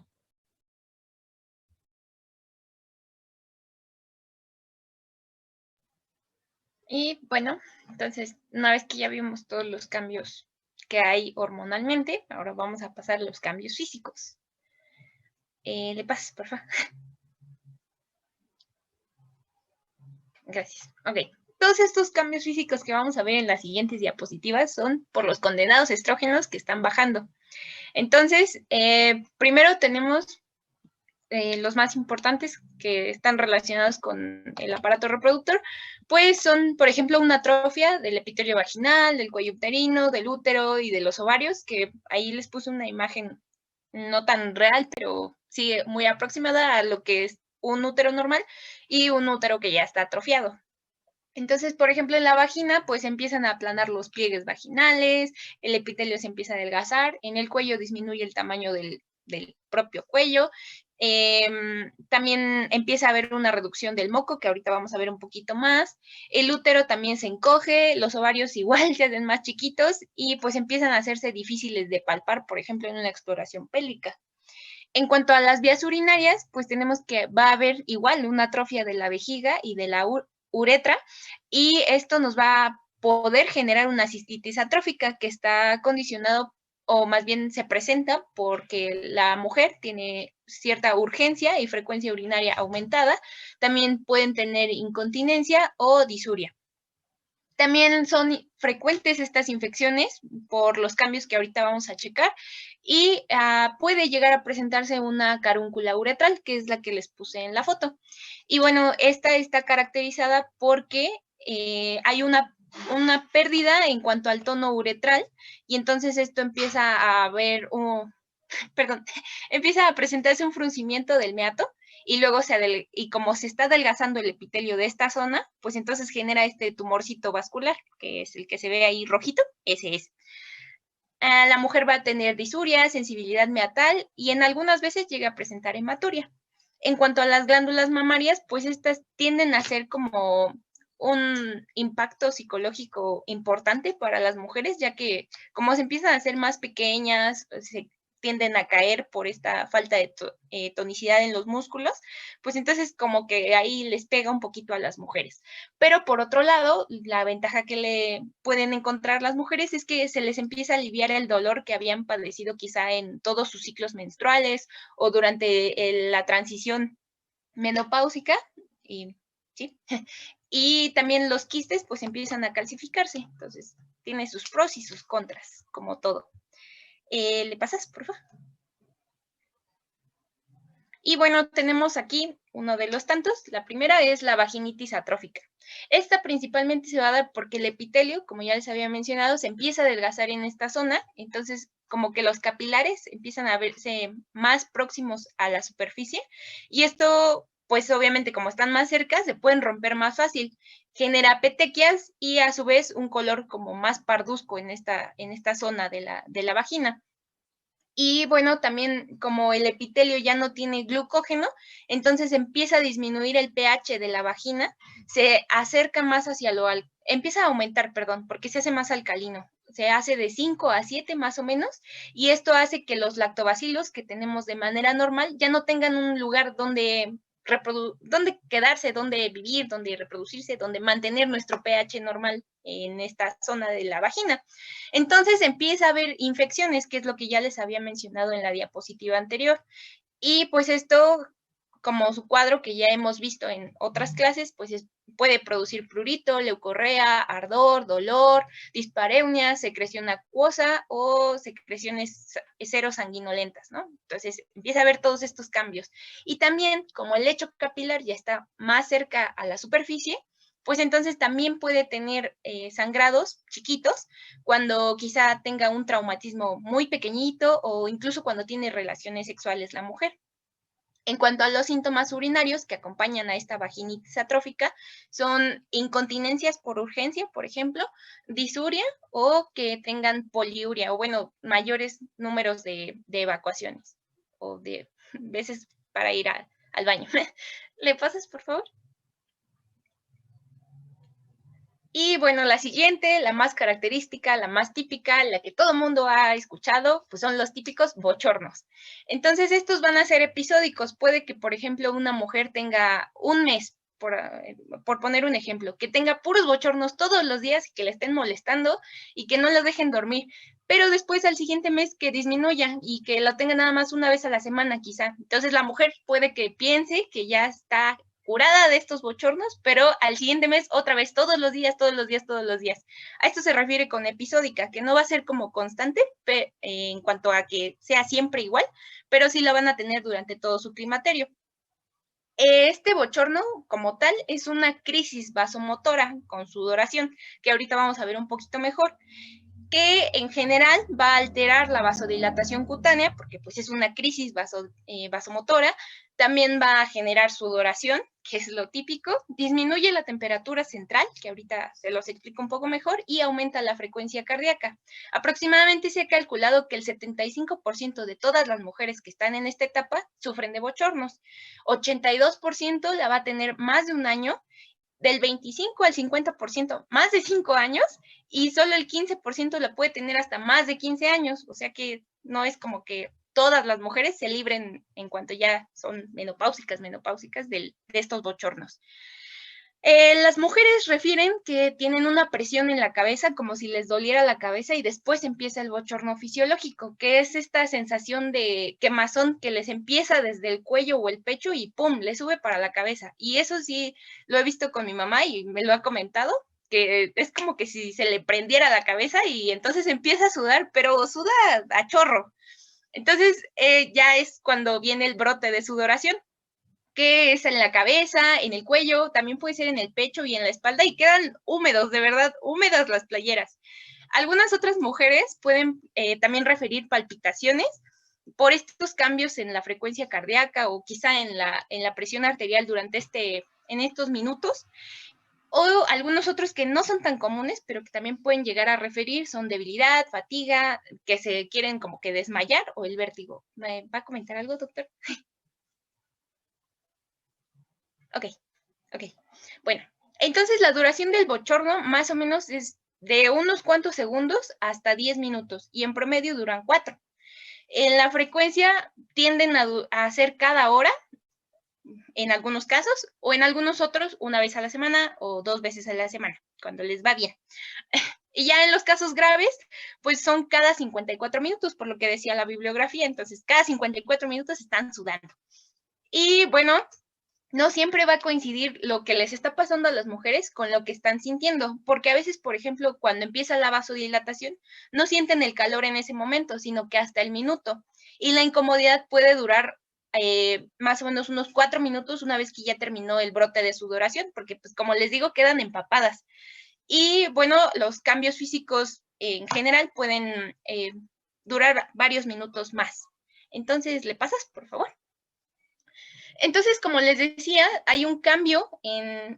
Y bueno, entonces, una vez que ya vimos todos los cambios que hay hormonalmente, ahora vamos a pasar a los cambios físicos. Le pasas, por favor. Gracias. Ok. Todos estos cambios físicos que vamos a ver en las siguientes diapositivas son por los condenados estrógenos que están bajando. Entonces, primero tenemos los más importantes que están relacionados con el aparato reproductor, pues son, por ejemplo, una atrofia del epitelio vaginal, del cuello uterino, del útero y de los ovarios, que ahí les puse una imagen no tan real, pero sí muy aproximada a lo que es un útero normal y un útero que ya está atrofiado. Entonces, por ejemplo, en la vagina, pues empiezan a aplanar los pliegues vaginales, el epitelio se empieza a adelgazar, en el cuello disminuye el tamaño del propio cuello, También empieza a haber una reducción del moco, que ahorita vamos a ver un poquito más. El útero también se encoge, los ovarios igual se hacen más chiquitos y pues empiezan a hacerse difíciles de palpar, por ejemplo, en una exploración pélvica. En cuanto a las vías urinarias, pues tenemos que va a haber igual una atrofia de la vejiga y de la uretra, y esto nos va a poder generar una cistitis atrófica que está condicionado, o más bien se presenta porque la mujer tiene cierta urgencia y frecuencia urinaria aumentada. También pueden tener incontinencia o disuria. También son frecuentes estas infecciones por los cambios que ahorita vamos a checar, y puede llegar a presentarse una carúncula uretral, que es la que les puse en la foto. Y bueno, esta está caracterizada porque hay una pérdida en cuanto al tono uretral, y entonces esto empieza a haber perdón, empieza a presentarse un fruncimiento del meato, y luego y como se está adelgazando el epitelio de esta zona, pues entonces genera este tumorcito vascular, que es el que se ve ahí rojito, ese es. La mujer va a tener disuria, sensibilidad meatal, y en algunas veces llega a presentar hematuria. En cuanto a las glándulas mamarias, pues estas tienden a ser como un impacto psicológico importante para las mujeres, ya que como se empiezan a hacer más pequeñas, se tienden a caer por esta falta de tonicidad en los músculos, pues entonces como que ahí les pega un poquito a las mujeres. Pero por otro lado, la ventaja que le pueden encontrar las mujeres es que se les empieza a aliviar el dolor que habían padecido quizá en todos sus ciclos menstruales o durante la transición menopáusica, y sí, y también los quistes pues empiezan a calcificarse, entonces tiene sus pros y sus contras, como todo. ¿Le pasas, por favor? Y bueno, tenemos aquí uno de los tantos. La primera es la vaginitis atrófica. Esta principalmente se va a dar porque el epitelio, como ya les había mencionado, se empieza a adelgazar en esta zona, entonces como que los capilares empiezan a verse más próximos a la superficie, y esto, pues obviamente como están más cerca, se pueden romper más fácil. Genera petequias y a su vez un color como más parduzco en esta zona de la vagina. Y bueno, también como el epitelio ya no tiene glucógeno, entonces empieza a disminuir el pH de la vagina, se acerca más hacia empieza a aumentar, perdón, porque se hace más alcalino. Se hace de 5 a 7 más o menos, y esto hace que los lactobacilos que tenemos de manera normal ya no tengan un lugar donde quedarse, donde vivir, donde reproducirse, donde mantener nuestro pH normal en esta zona de la vagina. Entonces empieza a haber infecciones, que es lo que ya les había mencionado en la diapositiva anterior. Y pues esto, como su cuadro que ya hemos visto en otras clases, pues puede producir prurito, leucorrea, ardor, dolor, dispareunia, secreción acuosa o secreciones serosanguinolentas, ¿no? Entonces empieza a haber todos estos cambios. Y también, como el lecho capilar ya está más cerca a la superficie, pues entonces también puede tener sangrados chiquitos cuando quizá tenga un traumatismo muy pequeñito, o incluso cuando tiene relaciones sexuales la mujer. En cuanto a los síntomas urinarios que acompañan a esta vaginitis atrófica, son incontinencias por urgencia, por ejemplo, disuria, o que tengan poliuria, o bueno, mayores números de evacuaciones, o de veces para ir al baño. ¿Le pasas, por favor? Y bueno, la siguiente, la más característica, la más típica, la que todo el mundo ha escuchado, pues son los típicos bochornos. Entonces, estos van a ser episódicos. Puede que, por ejemplo, una mujer tenga un mes, por poner un ejemplo, que tenga puros bochornos todos los días y que le estén molestando y que no la dejen dormir, pero después al siguiente mes que disminuya y que lo tenga nada más una vez a la semana quizá. Entonces, la mujer puede que piense que ya está curada de estos bochornos, pero al siguiente mes otra vez, todos los días, todos los días, todos los días. A esto se refiere con episódica, que no va a ser como constante en cuanto a que sea siempre igual, pero sí la van a tener durante todo su climaterio. Este bochorno, como tal, es una crisis vasomotora con sudoración, que ahorita vamos a ver un poquito mejor. que en general va a alterar la vasodilatación cutánea, porque pues es una crisis vasomotora, también va a generar sudoración, que es lo típico, disminuye la temperatura central, que ahorita se los explico un poco mejor, y aumenta la frecuencia cardíaca. Aproximadamente se ha calculado que el 75% de todas las mujeres que están en esta etapa sufren de bochornos, 82% la va a tener más de un año, del 25 al 50% más de 5 años, y solo el 15% la puede tener hasta más de 15 años, o sea que no es como que todas las mujeres se libren en cuanto ya son menopáusicas de estos bochornos. Las mujeres refieren que tienen una presión en la cabeza como si les doliera la cabeza y después empieza el bochorno fisiológico, que es esta sensación de quemazón que les empieza desde el cuello o el pecho y ¡pum!, le sube para la cabeza. Y eso sí lo he visto con mi mamá y me lo ha comentado, que es como que si se le prendiera la cabeza y entonces empieza a sudar, pero suda a chorro. Entonces ya es cuando viene el brote de sudoración, que es en la cabeza, en el cuello, también puede ser en el pecho y en la espalda, y quedan húmedos, de verdad, húmedas las playeras. Algunas otras mujeres pueden también referir palpitaciones por estos cambios en la frecuencia cardíaca o quizá en la presión arterial durante en estos minutos. O algunos otros que no son tan comunes, pero que también pueden llegar a referir, son debilidad, fatiga, que se quieren como que desmayar o el vértigo. ¿Me va a comentar algo, doctor? Ok. Bueno, entonces la duración del bochorno más o menos es de unos cuantos segundos hasta 10 minutos y en promedio duran 4. En la frecuencia tienden a hacer cada hora, en algunos casos, o en algunos otros una vez a la semana o 2 veces a la semana, cuando les va bien. Y ya en los casos graves, pues son cada 54 minutos, por lo que decía la bibliografía, entonces cada 54 minutos están sudando. Y bueno, no siempre va a coincidir lo que les está pasando a las mujeres con lo que están sintiendo, porque a veces, por ejemplo, cuando empieza la vasodilatación, no sienten el calor en ese momento, sino que hasta el minuto. Y la incomodidad puede durar más o menos unos 4 minutos una vez que ya terminó el brote de sudoración, porque pues como les digo, quedan empapadas. Y bueno, los cambios físicos en general pueden durar varios minutos más. Entonces, ¿le pasas, por favor? Entonces, como les decía, hay un cambio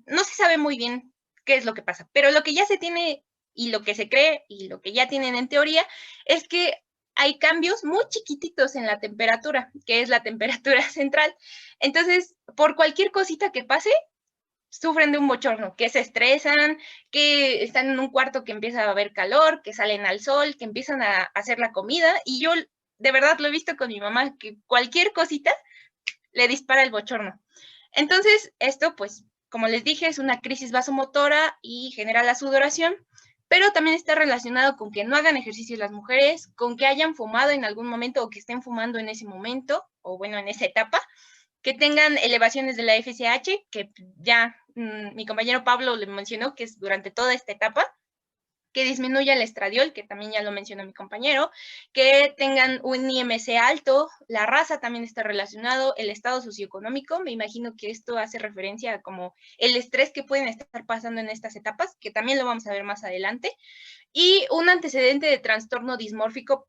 no se sabe muy bien qué es lo que pasa, pero lo que ya se tiene y lo que se cree y lo que ya tienen en teoría es que hay cambios muy chiquititos en la temperatura, que es la temperatura central. Entonces, por cualquier cosita que pase, sufren de un bochorno, que se estresan, que están en un cuarto que empieza a haber calor, que salen al sol, que empiezan a hacer la comida, y yo de verdad lo he visto con mi mamá, que cualquier cosita le dispara el bochorno. Entonces, esto, pues, como les dije, es una crisis vasomotora y genera la sudoración, pero también está relacionado con que no hagan ejercicio las mujeres, con que hayan fumado en algún momento o que estén fumando en ese momento, o bueno, en esa etapa, que tengan elevaciones de la FSH, que ya mi compañero Pablo le mencionó que es durante toda esta etapa, que disminuya el estradiol, que también ya lo mencionó mi compañero, que tengan un IMC alto, la raza también está relacionado, el estado socioeconómico, me imagino que esto hace referencia a como el estrés que pueden estar pasando en estas etapas, que también lo vamos a ver más adelante, y un antecedente de trastorno dismórfico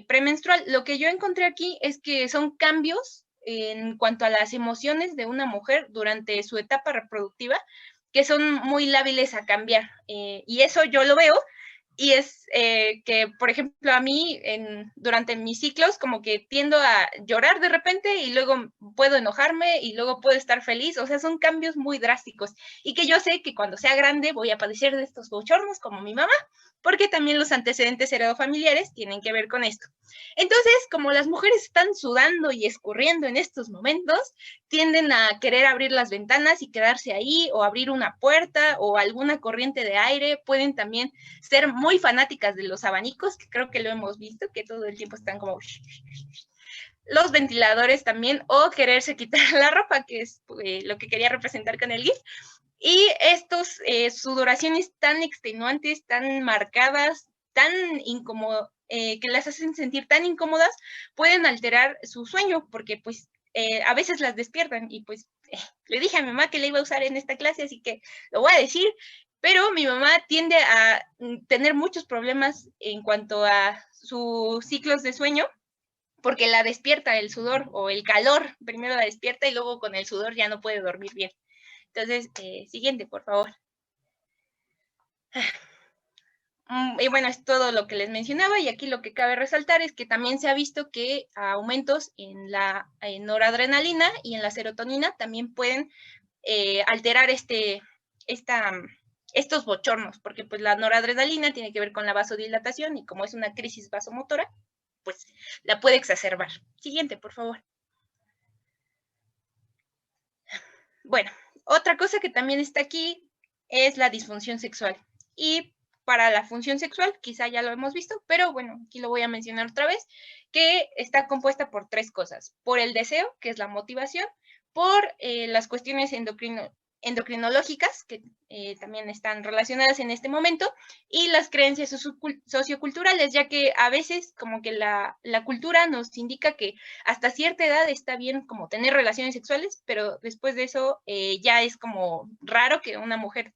premenstrual. Lo que yo encontré aquí es que son cambios en cuanto a las emociones de una mujer durante su etapa reproductiva, que son muy lábiles a cambiar. Y eso yo lo veo, y es que, por ejemplo, a mí durante mis ciclos como que tiendo a llorar de repente y luego puedo enojarme y luego puedo estar feliz. O sea, son cambios muy drásticos y que yo sé que cuando sea grande voy a padecer de estos bochornos como mi mamá, porque también los antecedentes heredofamiliares tienen que ver con esto. Entonces, como las mujeres están sudando y escurriendo en estos momentos, tienden a querer abrir las ventanas y quedarse ahí, o abrir una puerta o alguna corriente de aire. Pueden también ser muy fanáticas de los abanicos, que creo que lo hemos visto, que todo el tiempo están como los ventiladores también, o quererse quitar la ropa, que es lo que quería representar con el GIF. Y estos sudoraciones tan extenuantes, tan marcadas, tan incómodas, que las hacen sentir tan incómodas, pueden alterar su sueño, porque pues a veces las despiertan, y pues le dije a mi mamá que la iba a usar en esta clase, así que lo voy a decir, pero mi mamá tiende a tener muchos problemas en cuanto a sus ciclos de sueño, porque la despierta el sudor o el calor, primero la despierta y luego con el sudor ya no puede dormir bien. Entonces, siguiente, por favor. Y bueno, es todo lo que les mencionaba, y aquí lo que cabe resaltar es que también se ha visto que aumentos en la noradrenalina y en la serotonina también pueden alterar estos bochornos, porque pues la noradrenalina tiene que ver con la vasodilatación y como es una crisis vasomotora, pues la puede exacerbar. Siguiente, por favor. Bueno, otra cosa que también está aquí es la disfunción sexual. Y para la función sexual, quizá ya lo hemos visto, pero bueno, aquí lo voy a mencionar otra vez, que está compuesta por 3 cosas. Por el deseo, que es la motivación, por las cuestiones endocrinológicas, que también están relacionadas en este momento, y las creencias socioculturales, ya que a veces como que la cultura nos indica que hasta cierta edad está bien como tener relaciones sexuales, pero después de eso ya es como raro que una mujer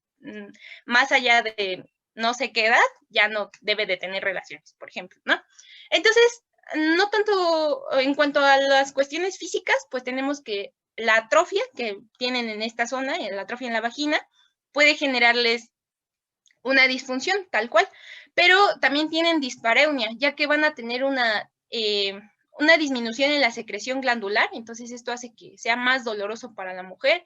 más allá de no sé qué edad ya no debe de tener relaciones, por ejemplo, ¿no? Entonces, no tanto en cuanto a las cuestiones físicas, pues tenemos que la atrofia que tienen en esta zona, la atrofia en la vagina, puede generarles una disfunción tal cual, pero también tienen dispareunia, ya que van a tener una disminución en la secreción glandular, entonces esto hace que sea más doloroso para la mujer.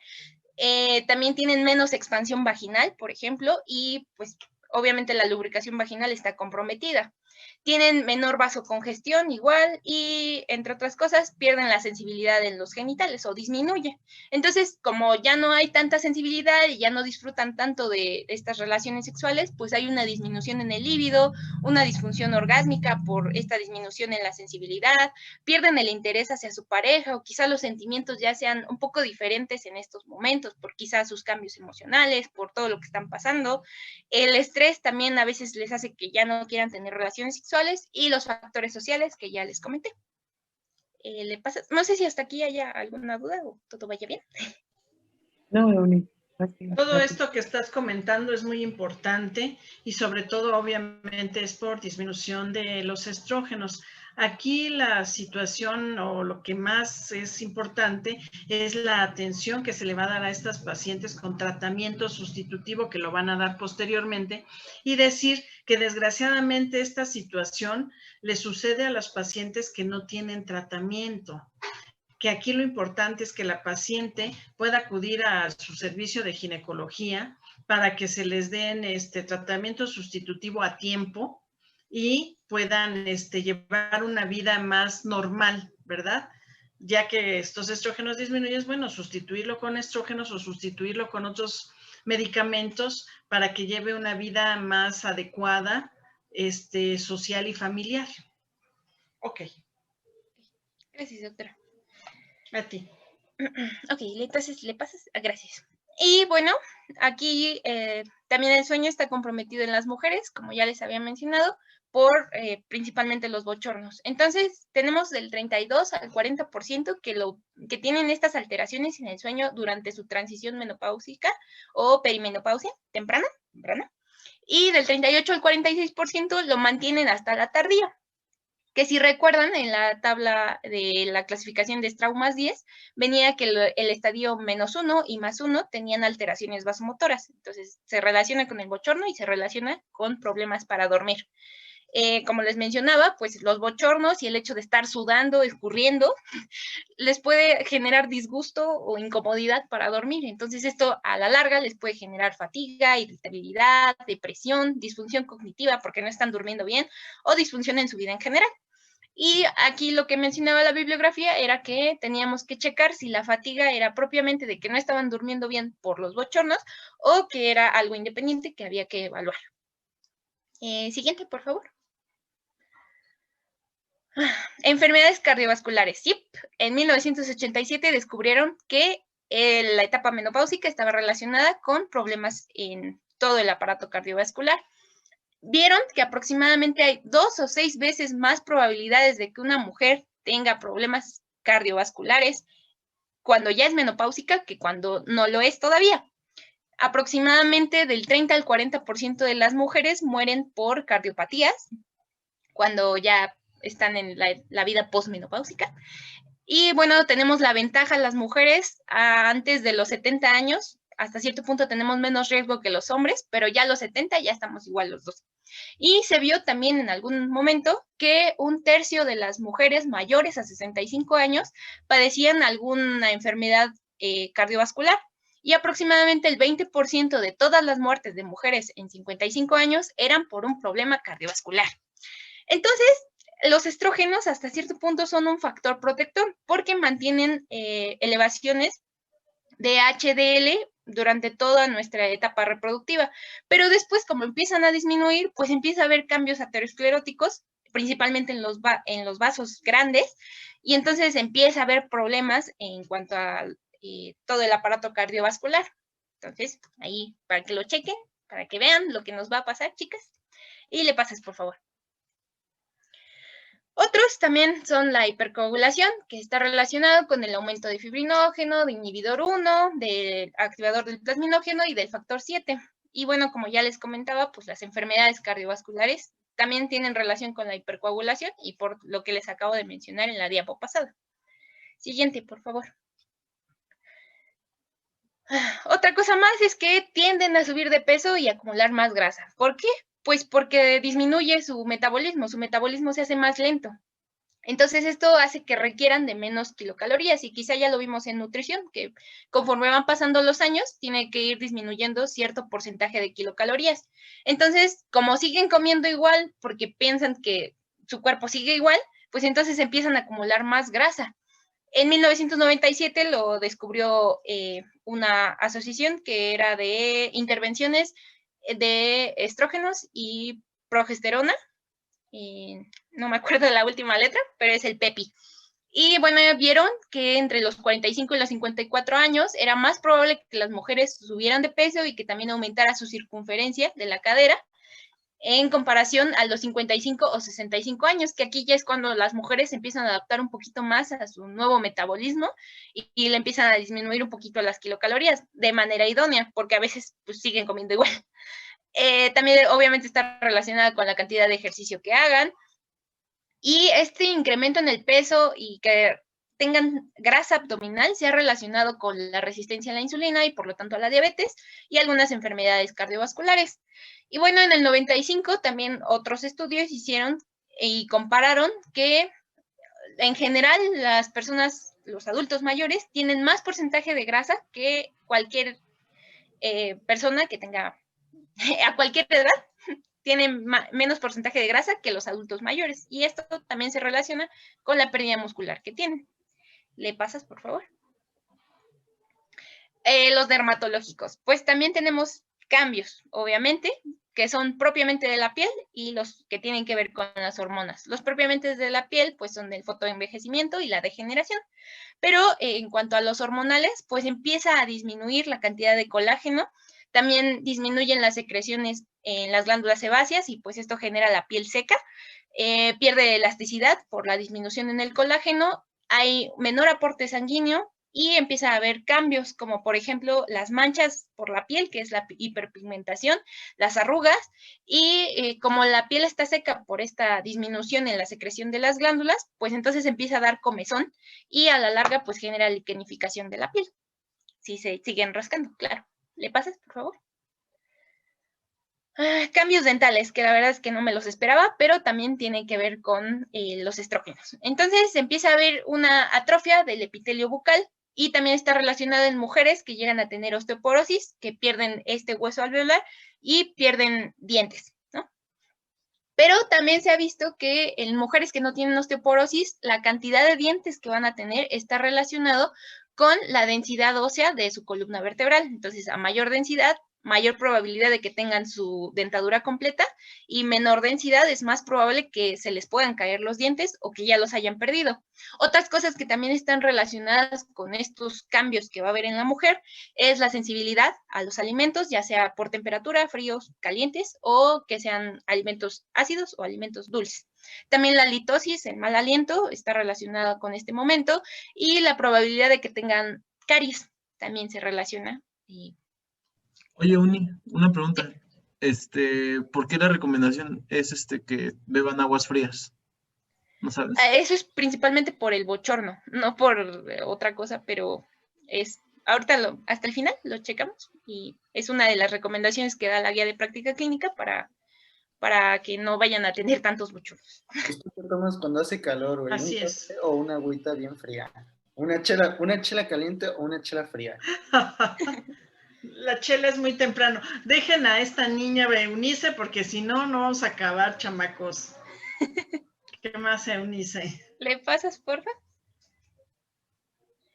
También tienen menos expansión vaginal, por ejemplo, y pues obviamente la lubricación vaginal está comprometida. Tienen menor vasocongestión igual y, entre otras cosas, pierden la sensibilidad en los genitales o disminuye. Entonces, como ya no hay tanta sensibilidad y ya no disfrutan tanto de estas relaciones sexuales, pues hay una disminución en el líbido, una disfunción orgásmica por esta disminución en la sensibilidad, pierden el interés hacia su pareja o quizá los sentimientos ya sean un poco diferentes en estos momentos, por quizá sus cambios emocionales, por todo lo que están pasando. El estrés también a veces les hace que ya no quieran tener relaciones sexuales y los factores sociales que ya les comenté. No sé si hasta aquí haya alguna duda o todo vaya bien. No, Todo esto que estás comentando es muy importante y sobre todo obviamente es por disminución de los estrógenos. Aquí la situación o lo que más es importante es la atención que se le va a dar a estas pacientes con tratamiento sustitutivo que lo van a dar posteriormente y decir que desgraciadamente esta situación le sucede a las pacientes que no tienen tratamiento. Que aquí lo importante es que la paciente pueda acudir a su servicio de ginecología para que se les den tratamiento sustitutivo a tiempo y puedan llevar una vida más normal, ¿verdad? Ya que estos estrógenos disminuyen, bueno, sustituirlo con estrógenos o sustituirlo con otros medicamentos para que lleve una vida más adecuada, social y familiar. Ok. Gracias, doctora. A ti. Ok, entonces le pasas. Gracias. Y bueno, aquí también el sueño está comprometido en las mujeres, como ya les había mencionado, por principalmente los bochornos. Entonces, tenemos del 32 al 40% que tienen estas alteraciones en el sueño durante su transición menopáusica o perimenopausia temprana, y del 38 al 46% lo mantienen hasta la tardía. Que si recuerdan, en la tabla de la clasificación de Strauss 10, venía que el estadio -1 y +1 tenían alteraciones vasomotoras. Entonces, se relaciona con el bochorno y se relaciona con problemas para dormir. Como les mencionaba, pues los bochornos y el hecho de estar sudando, escurriendo, les puede generar disgusto o incomodidad para dormir. Entonces, esto a la larga les puede generar fatiga, irritabilidad, depresión, disfunción cognitiva porque no están durmiendo bien o disfunción en su vida en general. Y aquí lo que mencionaba la bibliografía era que teníamos que checar si la fatiga era propiamente de que no estaban durmiendo bien por los bochornos o que era algo independiente que había que evaluar. Siguiente, por favor. Enfermedades cardiovasculares. Sí, en 1987 descubrieron que la etapa menopáusica estaba relacionada con problemas en todo el aparato cardiovascular. Vieron que aproximadamente hay 2 o 6 veces más probabilidades de que una mujer tenga problemas cardiovasculares cuando ya es menopáusica que cuando no lo es todavía. Aproximadamente del 30 al 40% de las mujeres mueren por cardiopatías cuando ya están en la vida posmenopáusica. Y bueno, tenemos la ventaja las mujeres antes de los 70 años, hasta cierto punto tenemos menos riesgo que los hombres, pero ya a los 70 ya estamos igual los dos. Y se vio también en algún momento que 1/3 de las mujeres mayores a 65 años padecían alguna enfermedad cardiovascular y aproximadamente el 20% de todas las muertes de mujeres en 55 años eran por un problema cardiovascular. Entonces, los estrógenos hasta cierto punto son un factor protector porque mantienen elevaciones de HDL durante toda nuestra etapa reproductiva, pero después como empiezan a disminuir, pues empieza a haber cambios ateroscleróticos, principalmente en los vasos grandes, y entonces empieza a haber problemas en cuanto a todo el aparato cardiovascular. Entonces, ahí para que lo chequen, para que vean lo que nos va a pasar, chicas, y le pasas, por favor. Otros también son la hipercoagulación, que está relacionado con el aumento de fibrinógeno, de inhibidor 1, del activador del plasminógeno y del factor 7. Y bueno, como ya les comentaba, pues las enfermedades cardiovasculares también tienen relación con la hipercoagulación y por lo que les acabo de mencionar en la diapo pasada. Siguiente, por favor. Otra cosa más es que tienden a subir de peso y acumular más grasa. ¿Por qué? Pues porque disminuye su metabolismo se hace más lento. Entonces esto hace que requieran de menos kilocalorías y quizá ya lo vimos en nutrición, que conforme van pasando los años, tiene que ir disminuyendo cierto porcentaje de kilocalorías. Entonces, como siguen comiendo igual porque piensan que su cuerpo sigue igual, pues entonces empiezan a acumular más grasa. En 1997 lo descubrió una asociación que era de intervenciones de estrógenos y progesterona, y no me acuerdo de la última letra, pero es el PEPI. Y bueno, vieron que entre los 45 y los 54 años era más probable que las mujeres subieran de peso y que también aumentara su circunferencia de la cadera en comparación a los 55 o 65 años, que aquí ya es cuando las mujeres empiezan a adaptar un poquito más a su nuevo metabolismo y le empiezan a disminuir un poquito las kilocalorías de manera idónea, porque a veces pues siguen comiendo igual. También obviamente está relacionada con la cantidad de ejercicio que hagan. Y este incremento en el peso y que tengan grasa abdominal se ha relacionado con la resistencia a la insulina y por lo tanto a la diabetes y algunas enfermedades cardiovasculares. Y bueno, en el 95 también otros estudios hicieron y compararon que en general las personas, los adultos mayores, tienen más porcentaje de grasa que cualquier persona que tenga a cualquier edad tienen menos porcentaje de grasa que los adultos mayores. Y esto también se relaciona con la pérdida muscular que tienen. ¿Le pasas, por favor? Los dermatológicos. Pues también tenemos cambios, obviamente, que son propiamente de la piel y los que tienen que ver con las hormonas. Los propiamente de la piel, pues son del fotoenvejecimiento y la degeneración. Pero en cuanto a los hormonales, pues empieza a disminuir la cantidad de colágeno. También disminuyen las secreciones en las glándulas sebáceas y pues esto genera la piel seca. Pierde elasticidad por la disminución en el colágeno. Hay menor aporte sanguíneo y empieza a haber cambios como por ejemplo las manchas por la piel, que es la hiperpigmentación, las arrugas y como la piel está seca por esta disminución en la secreción de las glándulas, pues entonces empieza a dar comezón y a la larga pues genera liquenificación de la piel. Si se siguen rascando, claro. ¿Le pasas, por favor? Cambios dentales, que la verdad es que no me los esperaba, pero también tiene que ver con los estrógenos. Entonces empieza a haber una atrofia del epitelio bucal y también está relacionada en mujeres que llegan a tener osteoporosis, que pierden este hueso alveolar y pierden dientes, ¿no? Pero también se ha visto que en mujeres que no tienen osteoporosis, la cantidad de dientes que van a tener está relacionado con la densidad ósea de su columna vertebral. Entonces, a mayor densidad, mayor probabilidad de que tengan su dentadura completa y menor densidad es más probable que se les puedan caer los dientes o que ya los hayan perdido. Otras cosas que también están relacionadas con estos cambios que va a haber en la mujer es la sensibilidad a los alimentos, ya sea por temperatura, fríos, calientes o que sean alimentos ácidos o alimentos dulces. También la litosis, el mal aliento, está relacionada con este momento y la probabilidad de que tengan caries también se relaciona Oye, Uni, una pregunta. ¿Por qué la recomendación es que beban aguas frías? ¿No sabes? Eso es principalmente por el bochorno, no por otra cosa, pero es ahorita hasta el final lo checamos y es una de las recomendaciones que da la guía de práctica clínica para que no vayan a tener tantos bochornos. ¿Pues tú qué tomas cuando hace calor, güey? ¿Un Así café es. o una agüita bien fría? ¿Una chela caliente o una chela fría? La chela es muy temprano. Dejen a esta niña Eunice porque si no, no vamos a acabar, chamacos. ¿Qué más, Eunice? ¿Le pasas, porfa?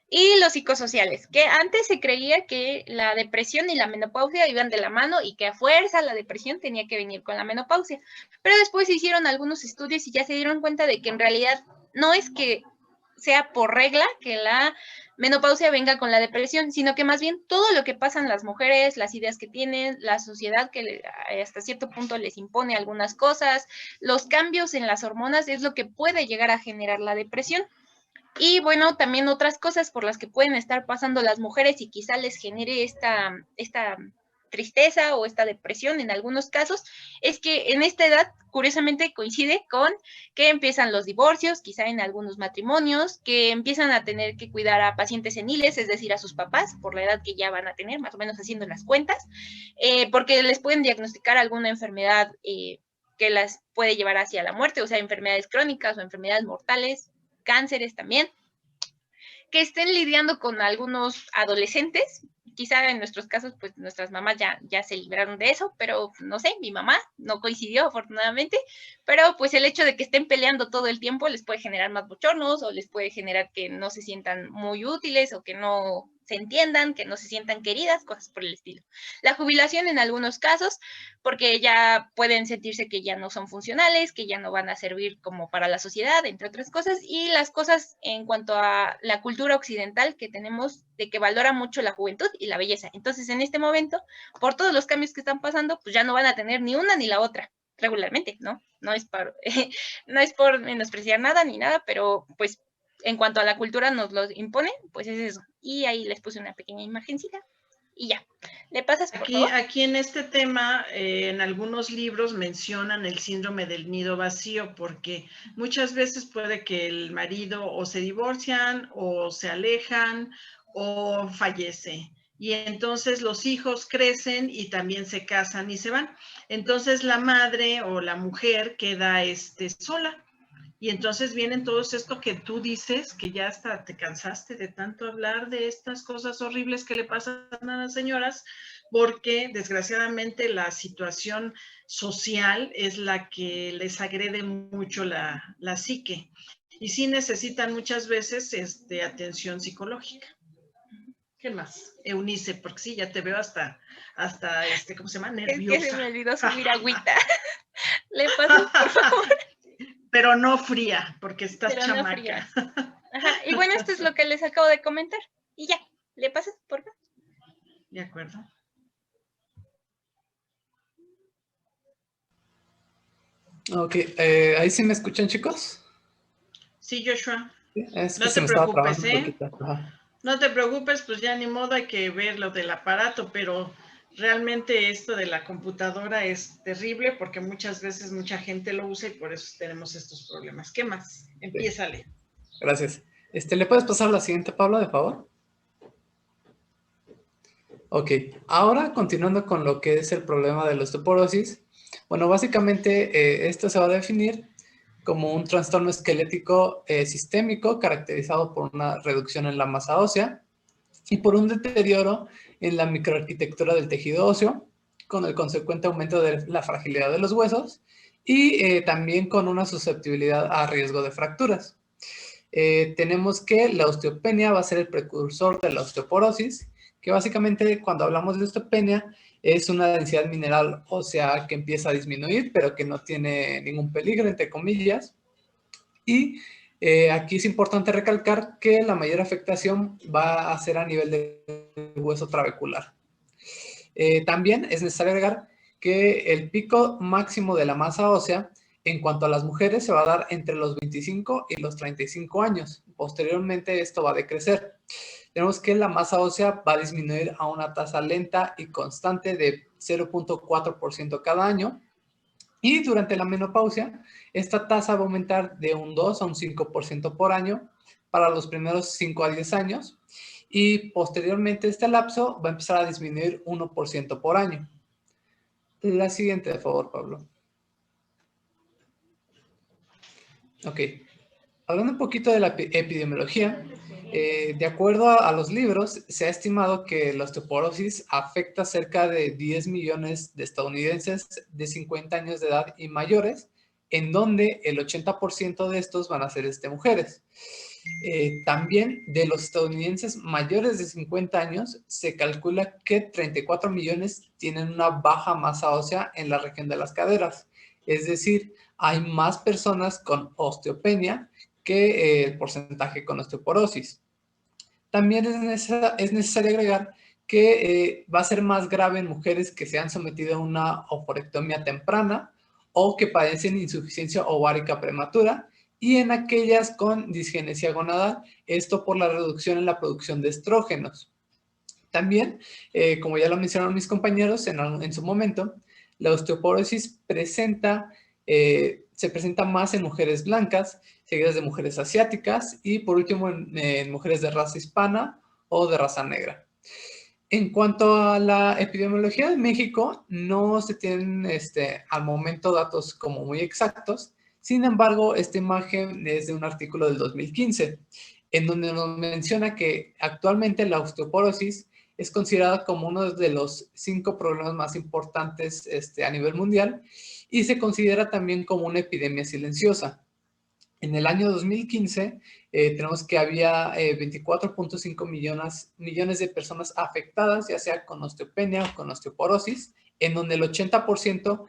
Y los psicosociales, que antes se creía que la depresión y la menopausia iban de la mano y que a fuerza la depresión tenía que venir con la menopausia. Pero después se hicieron algunos estudios y ya se dieron cuenta de que en realidad no es que sea por regla que la menopausia venga con la depresión, sino que más bien todo lo que pasan las mujeres, las ideas que tienen, la sociedad que hasta cierto punto les impone algunas cosas, los cambios en las hormonas es lo que puede llegar a generar la depresión. Y bueno, también otras cosas por las que pueden estar pasando las mujeres y quizá les genere esta tristeza o esta depresión en algunos casos, es que en esta edad, curiosamente, coincide con que empiezan los divorcios, quizá en algunos matrimonios, que empiezan a tener que cuidar a pacientes seniles, es decir, a sus papás, por la edad que ya van a tener, más o menos haciendo las cuentas, porque les pueden diagnosticar alguna enfermedad que las puede llevar hacia la muerte, o sea, enfermedades crónicas o enfermedades mortales, cánceres también, que estén lidiando con algunos adolescentes, quizá en nuestros casos, pues nuestras mamás ya se libraron de eso, pero no sé, mi mamá no coincidió afortunadamente, pero pues el hecho de que estén peleando todo el tiempo les puede generar más bochornos o les puede generar que no se sientan muy útiles o que no se entiendan, que no se sientan queridas, cosas por el estilo. La jubilación en algunos casos, porque ya pueden sentirse que ya no son funcionales, que ya no van a servir como para la sociedad, entre otras cosas, y las cosas en cuanto a la cultura occidental que tenemos de que valora mucho la juventud y la belleza. Entonces, en este momento, por todos los cambios que están pasando, pues ya no van a tener ni una ni la otra regularmente, ¿no? No es por menospreciar nada ni nada, pero pues en cuanto a la cultura nos lo impone, pues es eso. Y ahí les puse una pequeña imagencita y ya. ¿Le pasas, por favor? Aquí en este tema, en algunos libros mencionan el síndrome del nido vacío, porque muchas veces puede que el marido o se divorcian o se alejan o fallece. Y entonces los hijos crecen y también se casan y se van. Entonces la madre o la mujer queda sola. Y entonces vienen todos esto que tú dices, que ya hasta te cansaste de tanto hablar de estas cosas horribles que le pasan a las señoras, porque desgraciadamente la situación social es la que les agrede mucho la psique. Y sí necesitan muchas veces atención psicológica. ¿Qué más? Eunice, porque sí, ya te veo hasta ¿cómo se llama? Nerviosa. Es que se me olvidó subir agüita. ¿Le pasas, por favor? Pero no fría, porque estás Pero chamaca. no fría. Ajá. Y bueno, esto es lo que les acabo de comentar. Y ya, ¿le pasas, por favor? De acuerdo. Ok, ¿ahí sí me escuchan, chicos? Sí, Joshua. Sí, es que No se te me estaba preocupes, trabando un poquito. Ajá. No te preocupes, pues ya ni modo, hay que ver lo del aparato, pero realmente esto de la computadora es terrible porque muchas veces mucha gente lo usa y por eso tenemos estos problemas. ¿Qué más? Empiézale. Gracias. ¿Le puedes pasar la siguiente, Pablo, de favor? Ok, ahora continuando con lo que es el problema de la osteoporosis. Bueno, básicamente esto se va a definir como un trastorno esquelético sistémico caracterizado por una reducción en la masa ósea y por un deterioro en la microarquitectura del tejido óseo, con el consecuente aumento de la fragilidad de los huesos y también con una susceptibilidad a riesgo de fracturas. Tenemos que la osteopenia va a ser el precursor de la osteoporosis, que básicamente cuando hablamos de osteopenia es una densidad mineral ósea que empieza a disminuir, pero que no tiene ningún peligro, entre comillas. Y aquí es importante recalcar que la mayor afectación va a ser a nivel del hueso trabecular. También es necesario agregar que el pico máximo de la masa ósea en cuanto a las mujeres se va a dar entre los 25 y los 35 años. Posteriormente esto va a decrecer. tenemos que la masa ósea va a disminuir a una tasa lenta y constante de 0.4% cada año. Y durante la menopausia, esta tasa va a aumentar de un 2 a un 5% por año para los primeros 5 a 10 años. Y posteriormente este lapso va a empezar a disminuir 1% por año. La siguiente, por favor, Pablo. Ok. Hablando un poquito de la epidemiología, de acuerdo a los libros, se ha estimado que la osteoporosis afecta a cerca de 10 millones de estadounidenses de 50 años de edad y mayores, en donde el 80% de estos van a ser mujeres. También de los estadounidenses mayores de 50 años, se calcula que 34 millones tienen una baja masa ósea en la región de las caderas. Es decir, hay más personas con osteopenia que el porcentaje con osteoporosis. También es necesario agregar que va a ser más grave en mujeres que se han sometido a una oophorectomía temprana o que padecen insuficiencia ovárica prematura, y en aquellas con disgenesia gonadal, esto por la reducción en la producción de estrógenos. También, como ya lo mencionaron mis compañeros en su momento, la osteoporosis se presenta más en mujeres blancas, seguidas de mujeres asiáticas y por último en mujeres de raza hispana o de raza negra. En cuanto a la epidemiología de México, no se tienen al momento datos como muy exactos. Sin embargo, esta imagen es de un artículo del 2015, en donde nos menciona que actualmente la osteoporosis es considerada como uno de los 5 problemas más importantes a nivel mundial y se considera también como una epidemia silenciosa. En el año 2015 tenemos que había 24.5 millones de personas afectadas, ya sea con osteopenia o con osteoporosis, en donde el 80%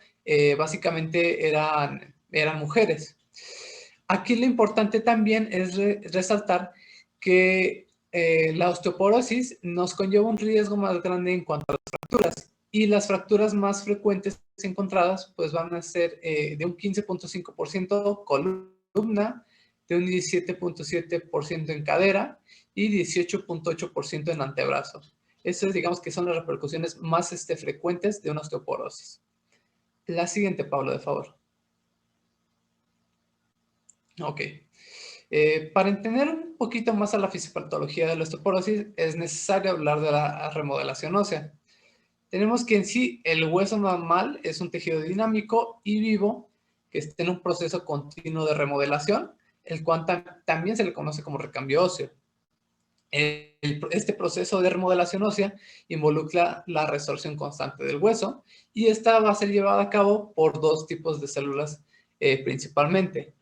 básicamente eran mujeres. Aquí lo importante también es resaltar que la osteoporosis nos conlleva un riesgo más grande en cuanto a las fracturas, y las fracturas más frecuentes encontradas pues van a ser de un 15.5% columna, de un 17.7% en cadera y 18.8% en antebrazo. Esas digamos que son las repercusiones más frecuentes de una osteoporosis. La siguiente, Pablo, de favor. Ok. Para entender un poquito más a la fisiopatología de la osteoporosis, es necesario hablar de la remodelación ósea. Tenemos que en sí el hueso normal es un tejido dinámico y vivo que está en un proceso continuo de remodelación, el cual también se le conoce como recambio óseo. Este proceso de remodelación ósea involucra la resorción constante del hueso, y esta va a ser llevada a cabo por 2 tipos de células principalmente.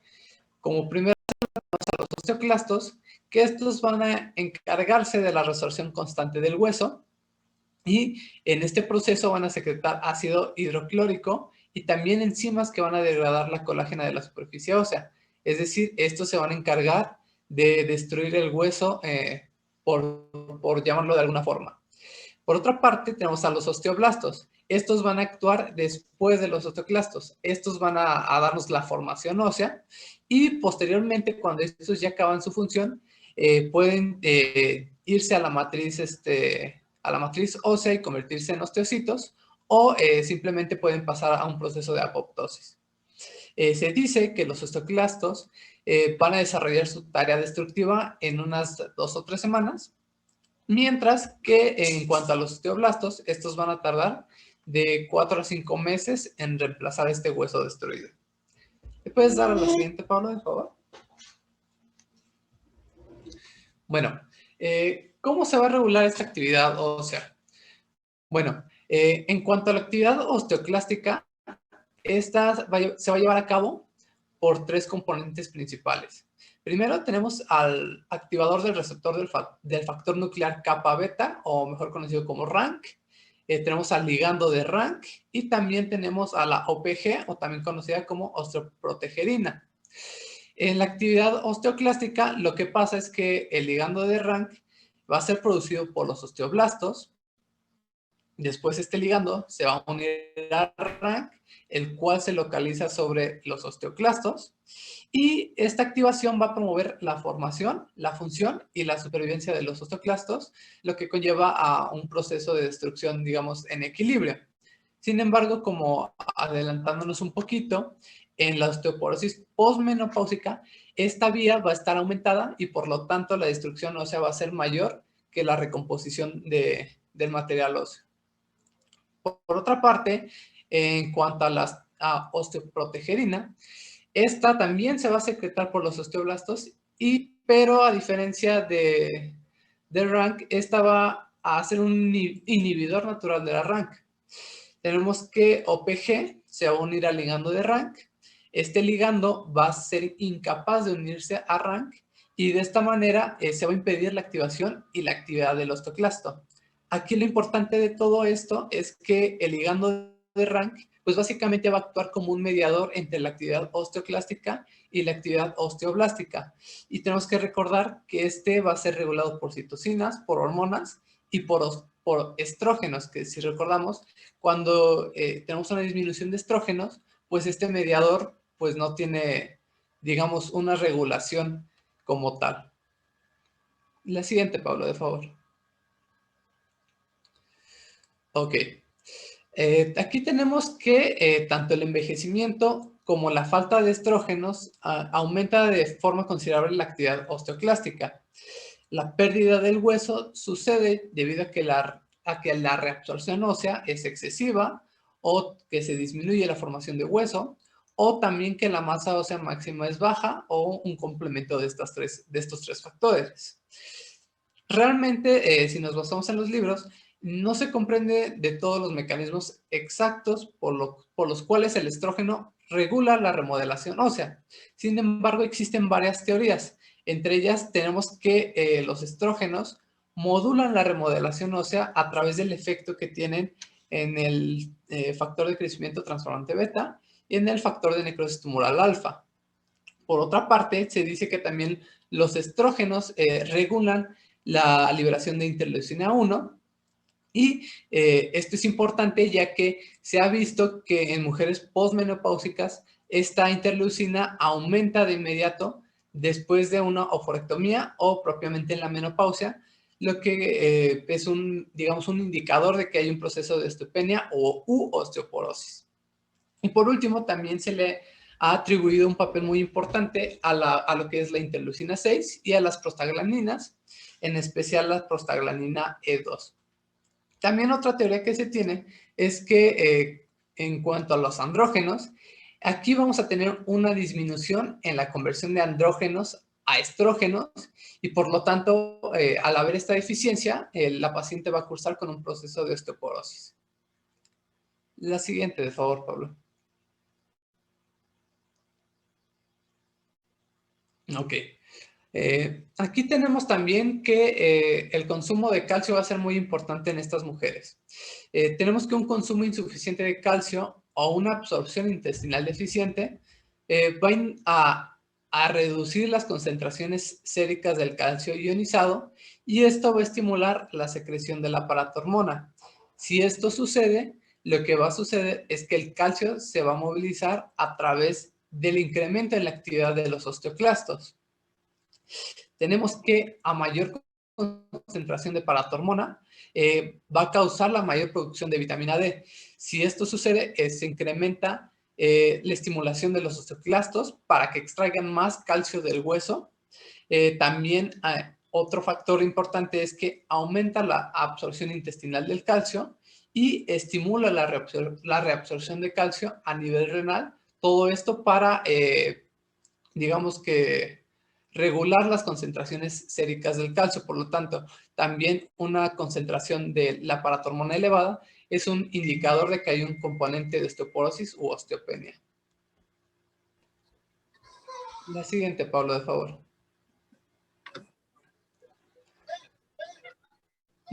Como primero tenemos a los osteoclastos, que estos van a encargarse de la resorción constante del hueso, y en este proceso van a secretar ácido hidroclórico y también enzimas que van a degradar la colágena de la superficie ósea. Es decir, estos se van a encargar de destruir el hueso, por llamarlo de alguna forma. Por otra parte, tenemos a los osteoblastos. Estos van a actuar después de los osteoclastos. Estos van a darnos la formación ósea, y posteriormente, cuando estos ya acaban su función, pueden irse a la matriz ósea y convertirse en osteocitos, o simplemente pueden pasar a un proceso de apoptosis. Se dice que los osteoclastos van a desarrollar su tarea destructiva en unas 2 o 3 semanas, mientras que en cuanto a los osteoblastos, estos van a tardar de 4 a 5 meses en reemplazar este hueso destruido. ¿Me puedes dar a la siguiente, Pablo, por favor? Bueno, ¿cómo se va a regular esta actividad ósea? Bueno, en cuanto a la actividad osteoclástica, esta se va a llevar a cabo por 3 componentes principales. Primero tenemos al activador del receptor del factor nuclear kappa beta, o mejor conocido como RANK. Tenemos al ligando de RANK, y también tenemos a la OPG, o también conocida como osteoprotegerina. En la actividad osteoclástica, lo que pasa es que el ligando de RANK va a ser producido por los osteoblastos, Después este ligando se va a unir a RANK, el cual se localiza sobre los osteoclastos. Y esta activación va a promover la formación, la función y la supervivencia de los osteoclastos, lo que conlleva a un proceso de destrucción, digamos, en equilibrio. Sin embargo, como adelantándonos un poquito, en la osteoporosis postmenopáusica, esta vía va a estar aumentada y por lo tanto la destrucción ósea va a ser mayor que la recomposición del material óseo. Por otra parte, en cuanto a la osteoprotegerina, esta también se va a secretar por los osteoblastos, pero a diferencia de RANK, esta va a ser un inhibidor natural de la RANK. Tenemos que OPG se va a unir al ligando de RANK. Este ligando va a ser incapaz de unirse a RANK y de esta manera se va a impedir la activación y la actividad del osteoclasto. Aquí lo importante de todo esto es que el ligando de RANK, pues básicamente va a actuar como un mediador entre la actividad osteoclástica y la actividad osteoblástica. Y tenemos que recordar que este va a ser regulado por citocinas, por hormonas y por estrógenos, que si recordamos, cuando tenemos una disminución de estrógenos, pues este mediador pues no tiene, digamos, una regulación como tal. La siguiente, Pablo, de favor. Ok. Aquí tenemos que tanto el envejecimiento como la falta de estrógenos aumenta de forma considerable la actividad osteoclástica. La pérdida del hueso sucede debido a que la reabsorción ósea es excesiva o que se disminuye la formación de hueso o también que la masa ósea máxima es baja o un complemento de estos tres factores. Realmente, si nos basamos en los libros, no se comprende de todos los mecanismos exactos por los cuales el estrógeno regula la remodelación ósea. Sin embargo, existen varias teorías. Entre ellas tenemos que los estrógenos modulan la remodelación ósea a través del efecto que tienen en el factor de crecimiento transformante beta y en el factor de necrosis tumoral alfa. Por otra parte, se dice que también los estrógenos regulan la liberación de interleucina 1 y esto es importante ya que se ha visto que en mujeres postmenopáusicas esta interleucina aumenta de inmediato después de una oforectomía o propiamente en la menopausia, lo que es digamos, un indicador de que hay un proceso de osteopenia u osteoporosis. Y por último, también se le ha atribuido un papel muy importante a lo que es la interleucina 6 y a las prostaglandinas, en especial la prostaglandina E2. También otra teoría que se tiene es que en cuanto a los andrógenos, aquí vamos a tener una disminución en la conversión de andrógenos a estrógenos y por lo tanto, al haber esta deficiencia, la paciente va a cursar con un proceso de osteoporosis. La siguiente, de favor, Pablo. Ok. Aquí tenemos también que el consumo de calcio va a ser muy importante en estas mujeres. Tenemos que un consumo insuficiente de calcio o una absorción intestinal deficiente van a reducir las concentraciones séricas del calcio ionizado y esto va a estimular la secreción de la paratormona. Si esto sucede, lo que va a suceder es que el calcio se va a movilizar a través del incremento en la actividad de los osteoclastos. Tenemos que a mayor concentración de paratormona va a causar la mayor producción de vitamina D. Si esto sucede, se incrementa la estimulación de los osteoclastos para que extraigan más calcio del hueso. También otro factor importante es que aumenta la absorción intestinal del calcio y estimula la reabsorción de calcio a nivel renal. Todo esto para, digamos que, regular las concentraciones séricas del calcio. Por lo tanto, también una concentración de la paratormona elevada es un indicador de que hay un componente de osteoporosis u osteopenia. La siguiente, Pablo, de favor.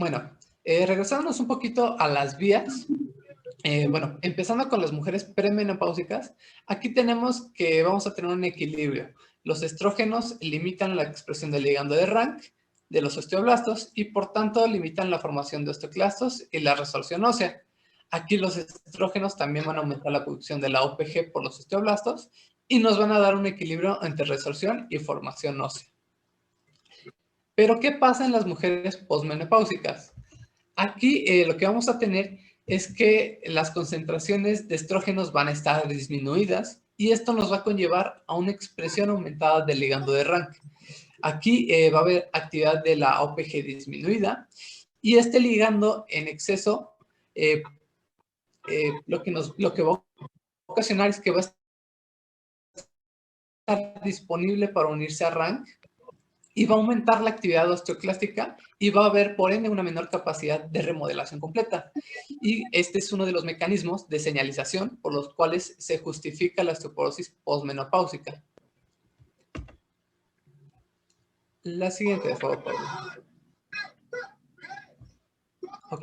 Bueno, regresándonos un poquito a las vías. Bueno, empezando con las mujeres premenopáusicas, aquí tenemos que vamos a tener un equilibrio. Los estrógenos limitan la expresión del ligando de RANK, de los osteoblastos y por tanto limitan la formación de osteoclastos y la resorción ósea. Aquí los estrógenos también van a aumentar la producción de la OPG por los osteoblastos y nos van a dar un equilibrio entre resorción y formación ósea. Pero, ¿qué pasa en las mujeres posmenopáusicas? Aquí lo que vamos a tener es que las concentraciones de estrógenos van a estar disminuidas y esto nos va a conllevar a una expresión aumentada del ligando de Rank. Aquí va a haber actividad de la OPG disminuida y este ligando en exceso lo que va a ocasionar es que va a estar disponible para unirse a Rank y va a aumentar la actividad osteoclástica y va a haber, por ende, una menor capacidad de remodelación completa. Y este es uno de los mecanismos de señalización por los cuales se justifica la osteoporosis posmenopáusica. La siguiente, por favor, Pablo. Ok.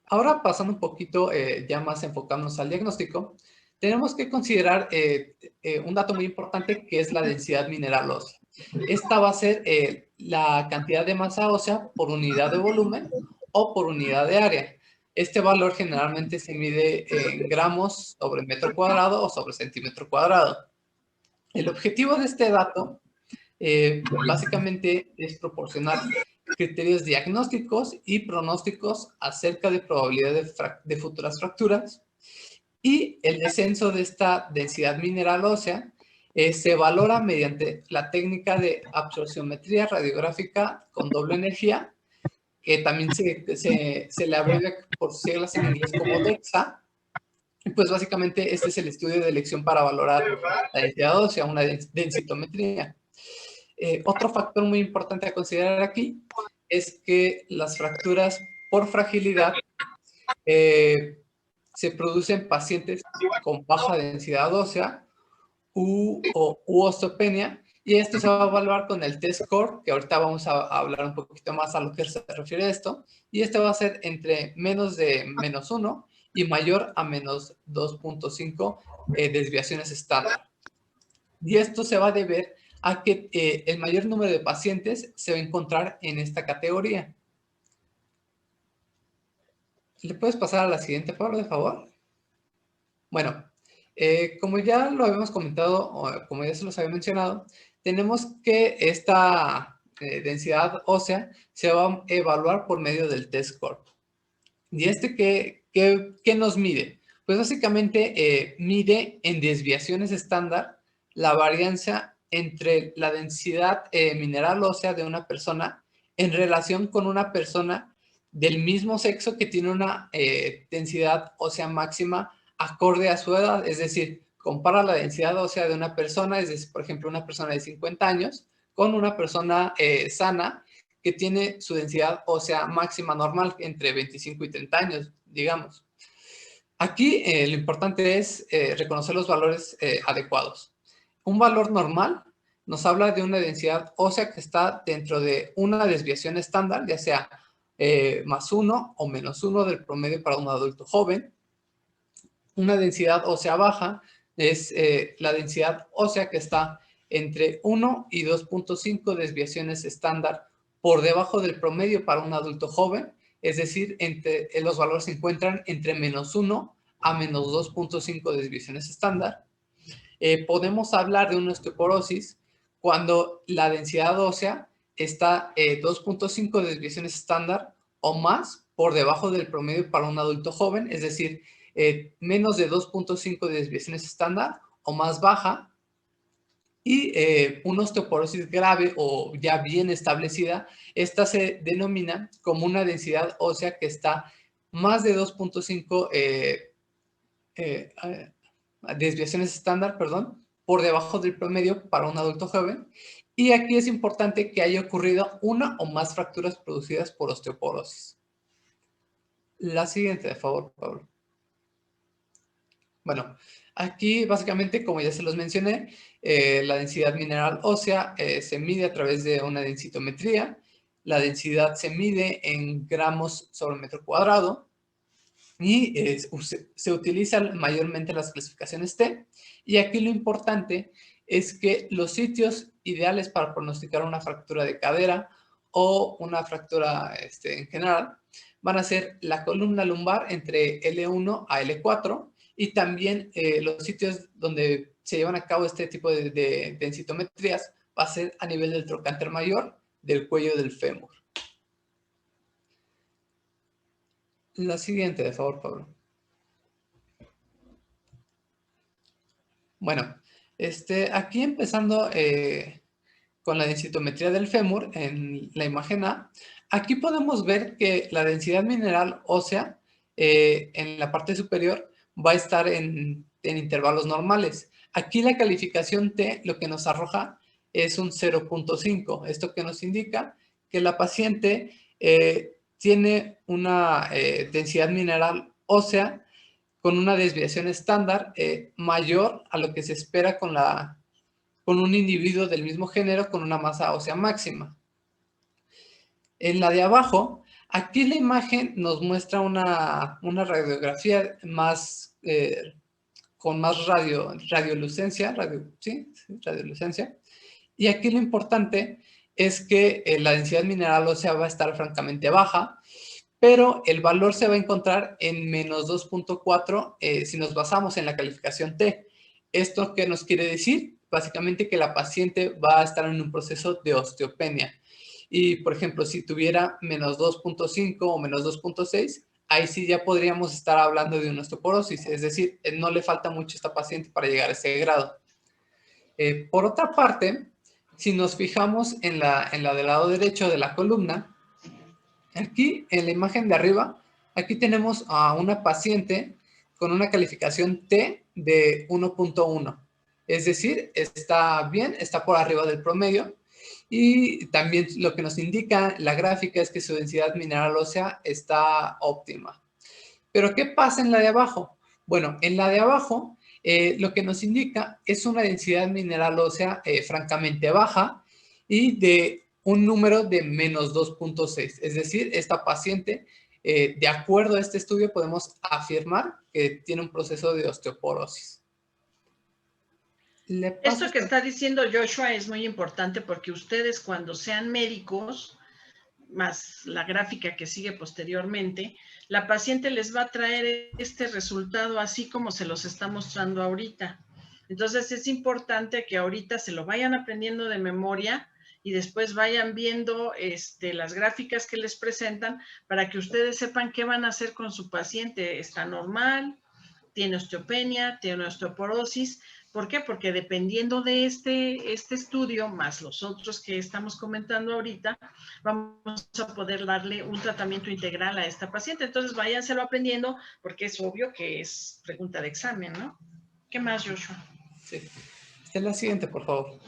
Ahora pasando un poquito, ya más enfocándonos al diagnóstico, tenemos que considerar un dato muy importante que es la densidad mineral ósea. Esta va a ser la cantidad de masa ósea por unidad de volumen o por unidad de área. Este valor generalmente se mide en gramos sobre metro cuadrado o sobre centímetro cuadrado. El objetivo de este dato básicamente es proporcionar criterios diagnósticos y pronósticos acerca de probabilidad de futuras fracturas y el descenso de esta densidad mineral ósea se valora mediante la técnica de absorciometría radiográfica con doble energía, que también se le abrevia por siglas en inglés como DEXA. Pues básicamente este es el estudio de elección para valorar la densidad ósea, una densitometría. Otro factor muy importante a considerar aquí es que las fracturas por fragilidad se producen en pacientes con baja densidad ósea u osteopenia, y esto se va a evaluar con el test score, que ahorita vamos a hablar un poquito más a lo que se refiere a esto, y este va a ser entre menos de -1 y mayor a menos 2.5 desviaciones estándar. Y esto se va a deber a que el mayor número de pacientes se va a encontrar en esta categoría. ¿Le puedes pasar a la siguiente, Pablo, de favor? Bueno, como ya lo habíamos comentado, o como ya se los había mencionado, tenemos que esta densidad ósea se va a evaluar por medio del test score. ¿Y qué nos mide? Pues básicamente mide en desviaciones estándar la varianza entre la densidad mineral ósea de una persona en relación con una persona del mismo sexo que tiene una densidad ósea máxima acorde a su edad, es decir, compara la densidad ósea de una persona, es decir, por ejemplo, una persona de 50 años con una persona sana que tiene su densidad ósea máxima normal entre 25 y 30 años, digamos. Aquí lo importante es reconocer los valores adecuados. Un valor normal nos habla de una densidad ósea que está dentro de una desviación estándar, ya sea +1 o -1 del promedio para un adulto joven. Una densidad ósea baja es la densidad ósea que está entre 1 y 2.5 desviaciones estándar por debajo del promedio para un adulto joven, es decir, los valores se encuentran entre -1 a -2.5 desviaciones estándar. Podemos hablar de una osteoporosis cuando la densidad ósea está 2.5 desviaciones estándar o más por debajo del promedio para un adulto joven, es decir, menos de 2.5 desviaciones estándar o más baja. Y una osteoporosis grave o ya bien establecida, esta se denomina como una densidad ósea que está más de 2.5 desviaciones estándar, por debajo del promedio para un adulto joven. Y aquí es importante que haya ocurrido una o más fracturas producidas por osteoporosis. La siguiente, de favor, Pablo. Bueno, aquí básicamente, como ya se los mencioné, la densidad mineral ósea se mide a través de una densitometría. La densidad se mide en gramos sobre metro cuadrado y se utilizan mayormente las clasificaciones T. Y aquí lo importante es que los sitios ideales para pronosticar una fractura de cadera o una fractura en general, van a ser la columna lumbar entre L1 a L4 y también los sitios donde se llevan a cabo este tipo de densitometrías va a ser a nivel del trocánter mayor del cuello del fémur. La siguiente, de favor, Pablo. Bueno, aquí empezando con la densitometría del fémur en la imagen A, aquí podemos ver que la densidad mineral ósea en la parte superior va a estar en intervalos normales. Aquí la calificación T lo que nos arroja es un 0.5. Esto que nos indica que la paciente tiene una densidad mineral ósea con una desviación estándar mayor a lo que se espera con un individuo del mismo género con una masa ósea máxima. En la de abajo, aquí la imagen nos muestra una radiografía más, con más radiolucencia, radiolucencia. Y aquí lo importante es que la densidad mineral ósea va a estar francamente baja, pero el valor se va a encontrar en menos 2.4 si nos basamos en la calificación T. ¿Esto qué nos quiere decir? Básicamente que la paciente va a estar en un proceso de osteopenia. Y, por ejemplo, si tuviera menos 2.5 o menos 2.6, ahí sí ya podríamos estar hablando de una osteoporosis. Es decir, no le falta mucho a esta paciente para llegar a ese grado. Por otra parte, si nos fijamos en la del lado derecho de la columna, aquí en la imagen de arriba, aquí tenemos a una paciente con una calificación T de 1.1. Es decir, está bien, está por arriba del promedio. Y también lo que nos indica la gráfica es que su densidad mineral ósea está óptima. Pero ¿qué pasa en la de abajo? Bueno, en la de abajo lo que nos indica es una densidad mineral ósea francamente baja y de un número de menos 2.6. Es decir, esta paciente, de acuerdo a este estudio, podemos afirmar que tiene un proceso de osteoporosis. Esto que está diciendo Joshua es muy importante porque ustedes cuando sean médicos, más la gráfica que sigue posteriormente, la paciente les va a traer este resultado así como se los está mostrando ahorita. Entonces es importante que ahorita se lo vayan aprendiendo de memoria y después vayan viendo las gráficas que les presentan para que ustedes sepan qué van a hacer con su paciente. ¿Está normal? ¿Tiene osteopenia? ¿Tiene osteoporosis? ¿Por qué? Porque dependiendo de este estudio, más los otros que estamos comentando ahorita, vamos a poder darle un tratamiento integral a esta paciente. Entonces, váyanselo aprendiendo, porque es obvio que es pregunta de examen, ¿no? ¿Qué más, Joshua? Sí. Esta es la siguiente, por favor.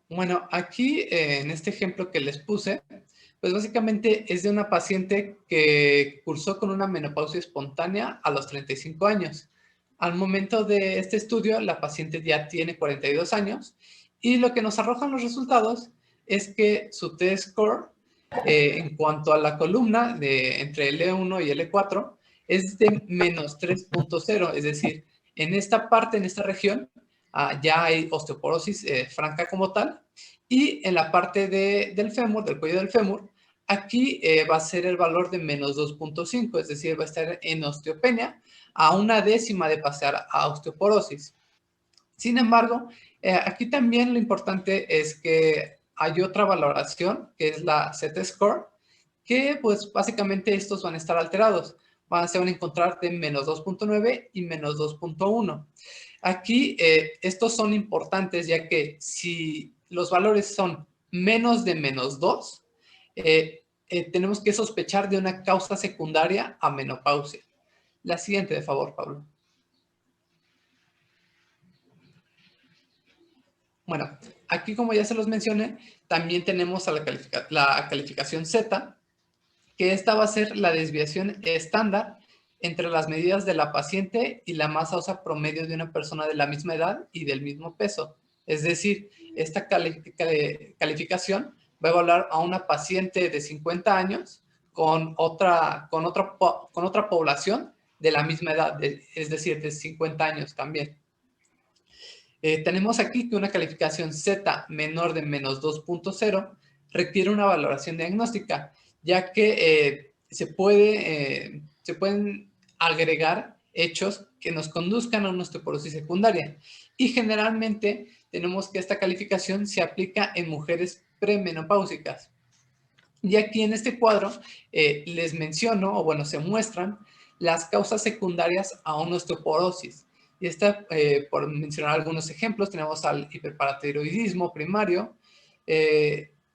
Bueno, aquí en este ejemplo que les puse, pues básicamente es de una paciente que cursó con una menopausia espontánea a los 35 años. Al momento de este estudio, la paciente ya tiene 42 años y lo que nos arrojan los resultados es que su T-score en cuanto a la columna entre L1 y L4 es de menos 3.0, es decir, en esta parte, en esta región, ya hay osteoporosis franca como tal, y en la parte del fémur, del cuello del fémur, aquí va a ser el valor de menos 2.5, es decir, va a estar en osteopenia, a una décima de pasar a osteoporosis. Sin embargo, aquí también lo importante es que hay otra valoración, que es la Z-score, que pues básicamente estos van a estar alterados. Se van a encontrar de menos 2.9 y menos 2.1. Aquí estos son importantes ya que si los valores son menos de menos 2, tenemos que sospechar de una causa secundaria a menopausia. La siguiente, de favor, Pablo. Bueno, aquí como ya se los mencioné, también tenemos a la calificación Z, que esta va a ser la desviación estándar entre las medidas de la paciente y la masa ósea promedio de una persona de la misma edad y del mismo peso. Es decir, esta calificación va a evaluar a una paciente de 50 años con otra población de la misma edad, es decir, de 50 años también. Tenemos aquí que una calificación Z menor de menos 2.0 requiere una valoración diagnóstica, ya que se pueden agregar hechos que nos conduzcan a una osteoporosis secundaria. Y generalmente tenemos que esta calificación se aplica en mujeres premenopáusicas. Y aquí en este cuadro les menciono, o bueno, se muestran las causas secundarias a una osteoporosis. Y por mencionar algunos ejemplos, tenemos al hiperparatiroidismo primario,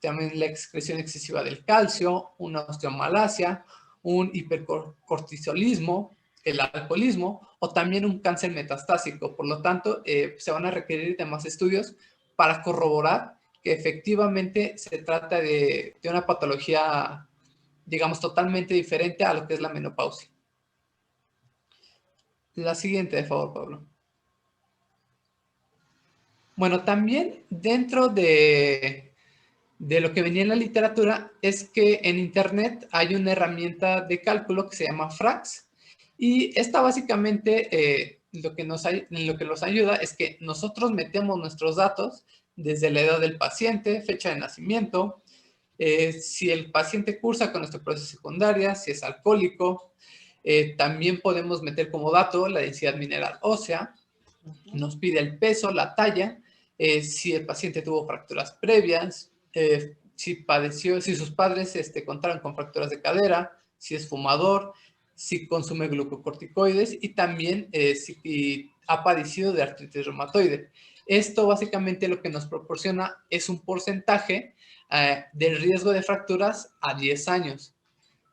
también la excreción excesiva del calcio, una osteomalacia, un hipercortisolismo, el alcoholismo o también un cáncer metastásico. Por lo tanto, se van a requerir de más estudios para corroborar que efectivamente se trata de una patología, digamos, totalmente diferente a lo que es la menopausia. La siguiente, de favor, Pablo. Bueno, también dentro de lo que venía en la literatura es que en Internet hay una herramienta de cálculo que se llama Frax, y esta básicamente lo que nos ayuda es que nosotros metemos nuestros datos desde la edad del paciente, fecha de nacimiento, si el paciente cursa con osteoporosis secundaria, si es alcohólico, también podemos meter como dato la densidad mineral ósea, nos pide el peso, la talla, si el paciente tuvo fracturas previas, si sus padres contaron con fracturas de cadera, si es fumador, si consume glucocorticoides y también si ha padecido de artritis reumatoide. Esto básicamente lo que nos proporciona es un porcentaje del riesgo de fracturas a 10 años.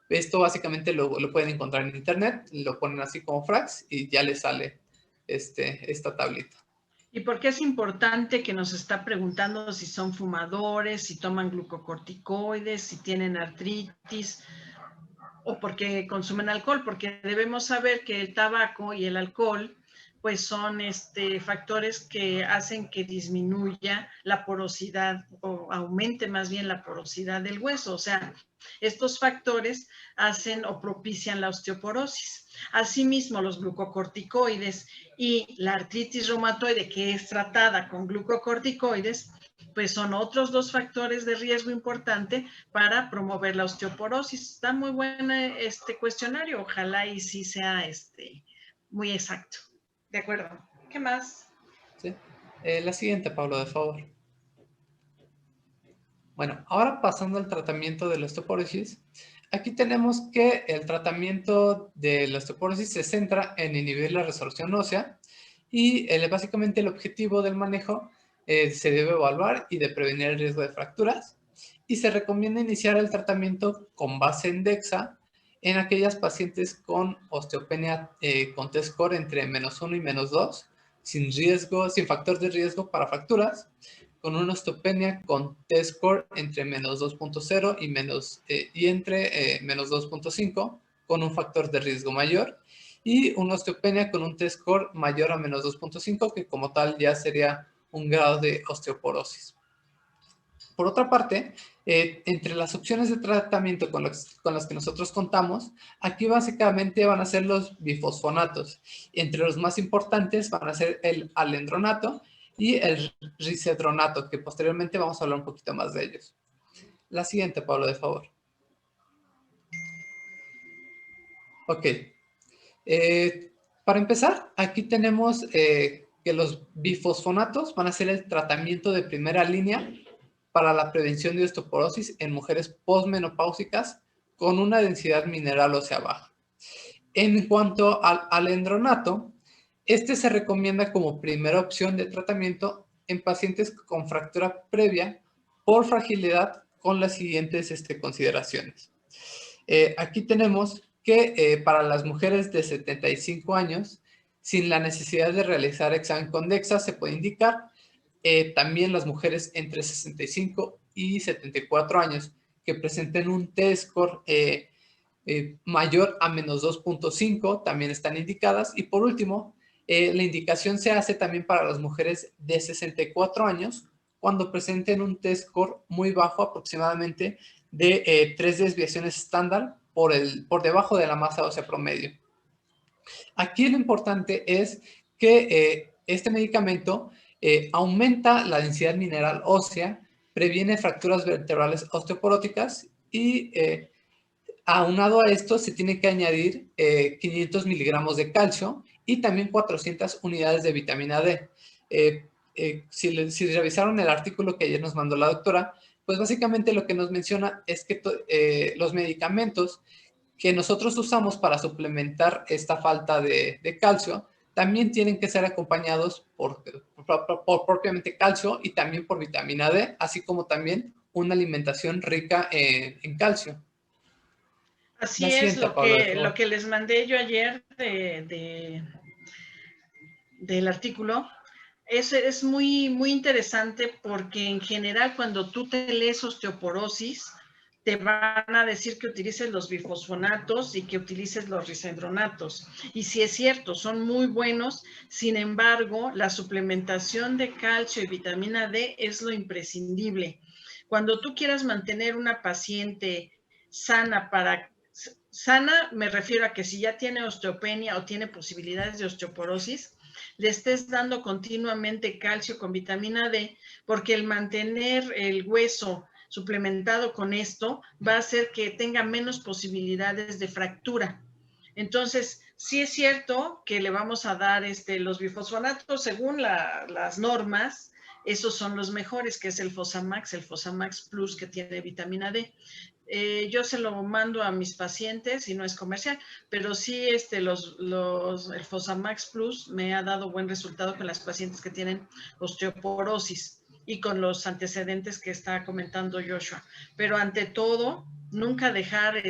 Esto básicamente lo pueden encontrar en internet, lo ponen así como Frax y ya les sale esta tablita. ¿Y por qué es importante que nos está preguntando si son fumadores, si toman glucocorticoides, si tienen artritis o porque consumen alcohol? Porque debemos saber que el tabaco y el alcohol pues son factores que hacen que disminuya la porosidad o aumente más bien la porosidad del hueso. O sea, estos factores hacen o propician la osteoporosis. Asimismo, los glucocorticoides y la artritis reumatoide, que es tratada con glucocorticoides, pues son otros dos factores de riesgo importante para promover la osteoporosis. Está muy bueno este cuestionario, ojalá y sí sea muy exacto. De acuerdo. ¿Qué más? Sí. La siguiente, Pablo, de favor. Bueno, ahora pasando al tratamiento de la osteoporosis, aquí tenemos que el tratamiento de la osteoporosis se centra en inhibir la resorción ósea y básicamente el objetivo del manejo se debe evaluar y de prevenir el riesgo de fracturas, y se recomienda iniciar el tratamiento con base en DEXA en aquellas pacientes con osteopenia con T-score entre -1 y -2, sin factor de riesgo para fracturas, con una osteopenia con T-score entre -2.0 y entre -2.5, con un factor de riesgo mayor, y una osteopenia con un T-score mayor a -2.5, que como tal ya sería un grado de osteoporosis. Por otra parte, entre las opciones de tratamiento con las que nosotros contamos, aquí básicamente van a ser los bifosfonatos. Entre los más importantes van a ser el alendronato y el risedronato, que posteriormente vamos a hablar un poquito más de ellos. La siguiente, Pablo, de favor. Ok. Para empezar, aquí tenemos que los bifosfonatos van a ser el tratamiento de primera línea para la prevención de osteoporosis en mujeres posmenopáusicas con una densidad mineral ósea baja. En cuanto al alendronato, se recomienda como primera opción de tratamiento en pacientes con fractura previa por fragilidad con las siguientes consideraciones. Aquí tenemos que para las mujeres de 75 años, sin la necesidad de realizar examen con DEXA, se puede indicar. También las mujeres entre 65 y 74 años que presenten un T-score mayor a -2.5 también están indicadas. Y por último, la indicación se hace también para las mujeres de 64 años cuando presenten un T-score muy bajo, aproximadamente de 3 desviaciones estándar por debajo de la masa ósea promedio. Aquí lo importante es que este medicamento aumenta la densidad mineral ósea, previene fracturas vertebrales osteoporóticas y aunado a esto se tiene que añadir 500 miligramos de calcio y también 400 unidades de vitamina D. Si revisaron el artículo que ayer nos mandó la doctora, pues básicamente lo que nos menciona es que los medicamentos que nosotros usamos para suplementar esta falta de calcio también tienen que ser acompañados por propiamente calcio y también por vitamina D, así como también una alimentación rica en calcio. Así es, lo que les mandé yo ayer del artículo. Es muy, muy interesante porque en general cuando tú te lees osteoporosis, te van a decir que utilices los bifosfonatos y que utilices los risendronatos. Y sí es cierto, son muy buenos. Sin embargo, la suplementación de calcio y vitamina D es lo imprescindible. Cuando tú quieras mantener una paciente sana sana me refiero a que si ya tiene osteopenia o tiene posibilidades de osteoporosis, le estés dando continuamente calcio con vitamina D, porque el mantener el hueso suplementado con esto va a hacer que tenga menos posibilidades de fractura. Entonces, sí es cierto que le vamos a dar los bifosfonatos según las normas. Esos son los mejores, que es el Fosamax Plus, que tiene vitamina D. Yo se lo mando a mis pacientes y no es comercial, pero sí el Fosamax Plus me ha dado buen resultado con las pacientes que tienen osteoporosis y con los antecedentes que está comentando Joshua. Pero ante todo, nunca dejar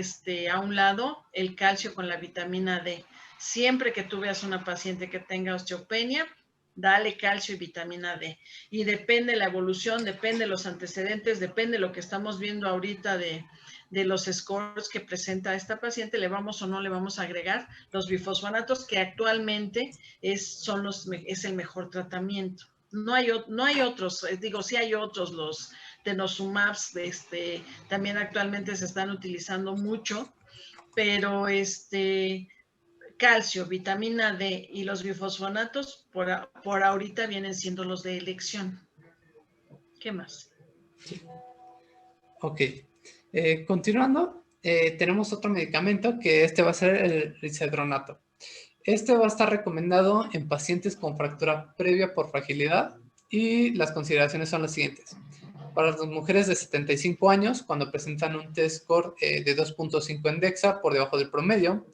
a un lado el calcio con la vitamina D. Siempre que tú veas una paciente que tenga osteopenia, dale calcio y vitamina D. Y depende la evolución, depende los antecedentes, depende lo que estamos viendo ahorita de los scores que presenta esta paciente, le vamos o no le vamos a agregar los bifosfonatos, que actualmente es el mejor tratamiento. No hay otros, digo, sí hay otros, los denosumabs, también actualmente se están utilizando mucho, pero calcio, vitamina D y los bifosfonatos por ahorita vienen siendo los de elección. ¿Qué más? Sí. Ok. Continuando, tenemos otro medicamento que va a ser el risendronato. Va a estar recomendado en pacientes con fractura previa por fragilidad y las consideraciones son las siguientes. Para las mujeres de 75 años, cuando presentan un T-score de 2.5 en DEXA por debajo del promedio.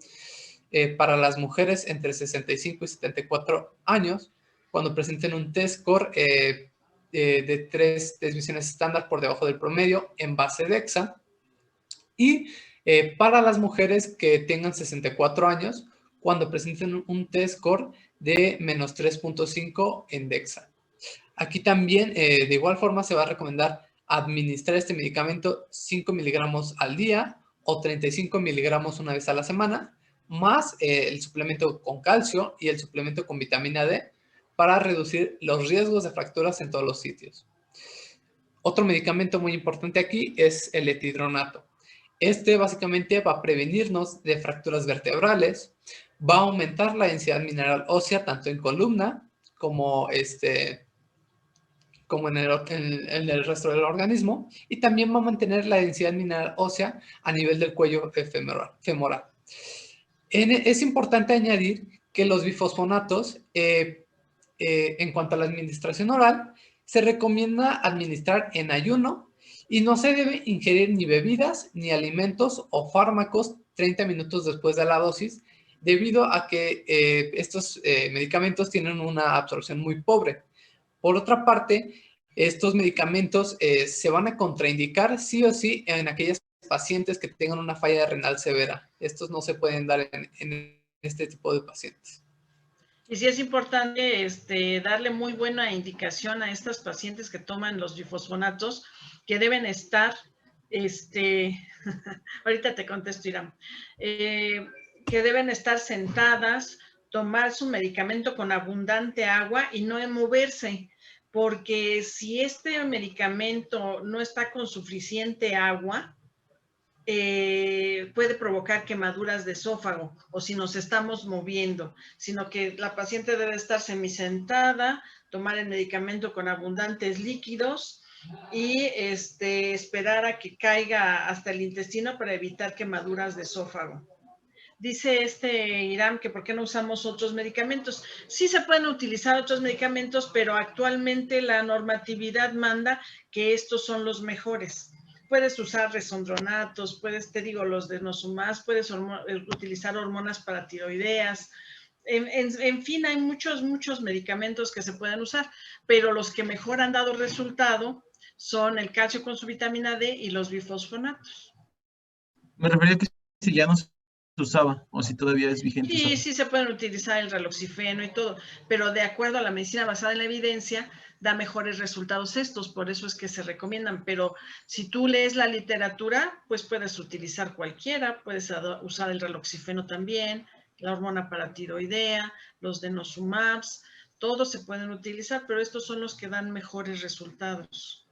Para las mujeres entre 65 y 74 años, cuando presenten un T-score de 3 desviaciones estándar por debajo del promedio en base DEXA. Y para las mujeres que tengan 64 años, cuando presenten un T-score de menos 3.5 en DEXA. Aquí también, de igual forma, se va a recomendar administrar este medicamento 5 miligramos al día o 35 miligramos una vez a la semana, más el suplemento con calcio y el suplemento con vitamina D para reducir los riesgos de fracturas en todos los sitios. Otro medicamento muy importante aquí es el etidronato. Básicamente va a prevenirnos de fracturas vertebrales, va a aumentar la densidad mineral ósea tanto en columna como en el resto del organismo, y también va a mantener la densidad mineral ósea a nivel del cuello femoral. Es importante añadir que los bifosfonatos, en cuanto a la administración oral, se recomienda administrar en ayuno y no se debe ingerir ni bebidas, ni alimentos o fármacos 30 minutos después de la dosis, debido a que estos medicamentos tienen una absorción muy pobre. Por otra parte, estos medicamentos se van a contraindicar sí o sí en aquellas pacientes que tengan una falla renal severa. Estos no se pueden dar en este tipo de pacientes. Y sí es importante darle muy buena indicación a estas pacientes que toman los bifosfonatos, que deben estar, ahorita te contesto, Irán, que deben estar sentadas, tomar su medicamento con abundante agua y no moverse, porque si este medicamento no está con suficiente agua, puede provocar quemaduras de esófago o si nos estamos moviendo, sino que la paciente debe estar semisentada, tomar el medicamento con abundantes líquidos y esperar a que caiga hasta el intestino para evitar quemaduras de esófago. Dice Irán que por qué no usamos otros medicamentos. Sí se pueden utilizar otros medicamentos, pero actualmente la normatividad manda que estos son los mejores. Puedes usar resondronatos, te digo, los denosumab, puedes utilizar hormonas paratiroideas. En fin, hay muchos medicamentos que se pueden usar, pero los que mejor han dado resultado son el calcio con su vitamina D y los bifosfonatos. Me refería a que si ya no se usaba o si todavía es vigente. Sí, sí se pueden utilizar el raloxifeno y todo, pero de acuerdo a la medicina basada en la evidencia, da mejores resultados estos, por eso es que se recomiendan, pero si tú lees la literatura, pues puedes utilizar cualquiera, puedes usar el raloxifeno también, la hormona paratiroidea, los denosumabs, todos se pueden utilizar, pero estos son los que dan mejores resultados.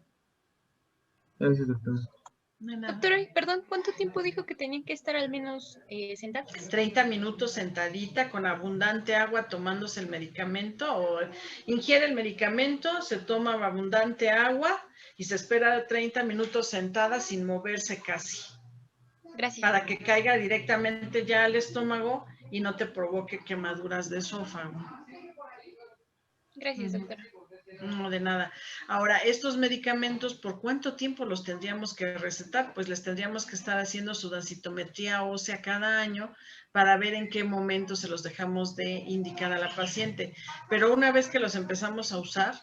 Gracias, doctora. Doctora, perdón, ¿cuánto tiempo dijo que tenían que estar al menos sentados? 30 minutos sentadita con abundante agua tomándose el medicamento, o ingiere el medicamento, se toma abundante agua y se espera 30 minutos sentada sin moverse casi. Gracias. Para que caiga directamente ya al estómago y no te provoque quemaduras de esófago. Gracias, doctora. No, de nada. Ahora, estos medicamentos, ¿por cuánto tiempo los tendríamos que recetar? Pues les tendríamos que estar haciendo su densitometría ósea cada año para ver en qué momento se los dejamos de indicar a la paciente. Pero una vez que los empezamos a usar,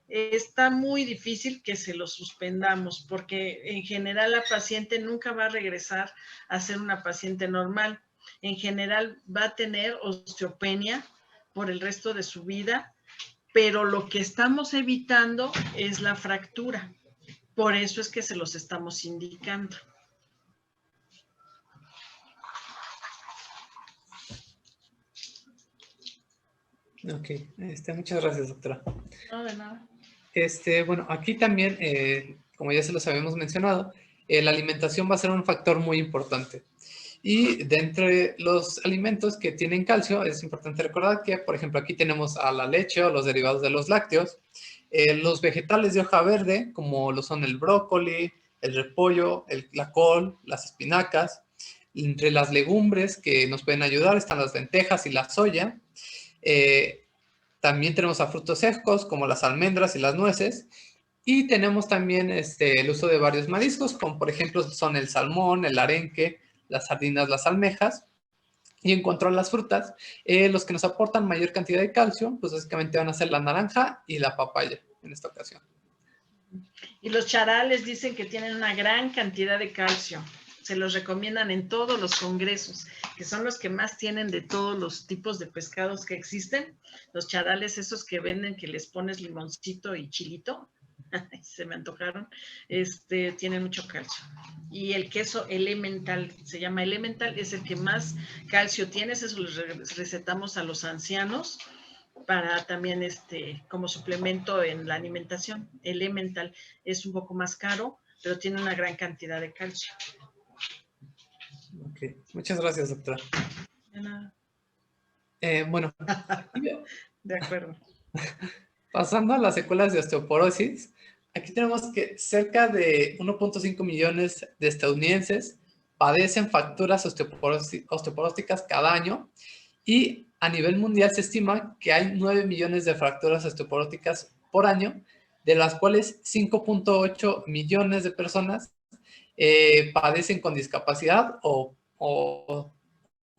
está muy difícil que se los suspendamos, porque en general la paciente nunca va a regresar a ser una paciente normal. En general va a tener osteopenia por el resto de su vida, pero lo que estamos evitando es la fractura. Por eso es que se los estamos indicando. Ok, muchas gracias, doctora. No, de nada. Bueno, aquí también, como ya se los habíamos mencionado, la alimentación va a ser un factor muy importante. Y de entre los alimentos que tienen calcio, es importante recordar que, por ejemplo, aquí tenemos a la leche o los derivados de los lácteos, los vegetales de hoja verde, como lo son el brócoli, el repollo, la col, las espinacas. Entre las legumbres que nos pueden ayudar están las lentejas y la soya. También tenemos a frutos secos, como las almendras y las nueces. Y tenemos también el uso de varios mariscos, como por ejemplo son el salmón, el arenque, las sardinas, las almejas. Y en cuanto a las frutas, los que nos aportan mayor cantidad de calcio, pues básicamente van a ser la naranja y la papaya en esta ocasión. Y los charales dicen que tienen una gran cantidad de calcio. Se los recomiendan en todos los congresos, que son los que más tienen de todos los tipos de pescados que existen. Los charales, esos que venden, que les pones limoncito y chilito, se me antojaron, tienen mucho calcio. Y el queso Elemental, se llama Elemental, es el que más calcio tiene. Eso lo recetamos a los ancianos para también como suplemento en la alimentación. Elemental es un poco más caro, pero tiene una gran cantidad de calcio. Ok, muchas gracias, doctora. De nada. Bueno, de acuerdo. Pasando a las secuelas de osteoporosis, aquí tenemos que cerca de 1.5 millones de estadounidenses padecen fracturas osteoporóticas cada año, y a nivel mundial se estima que hay 9 millones de fracturas osteoporóticas por año, de las cuales 5.8 millones de personas padecen con discapacidad o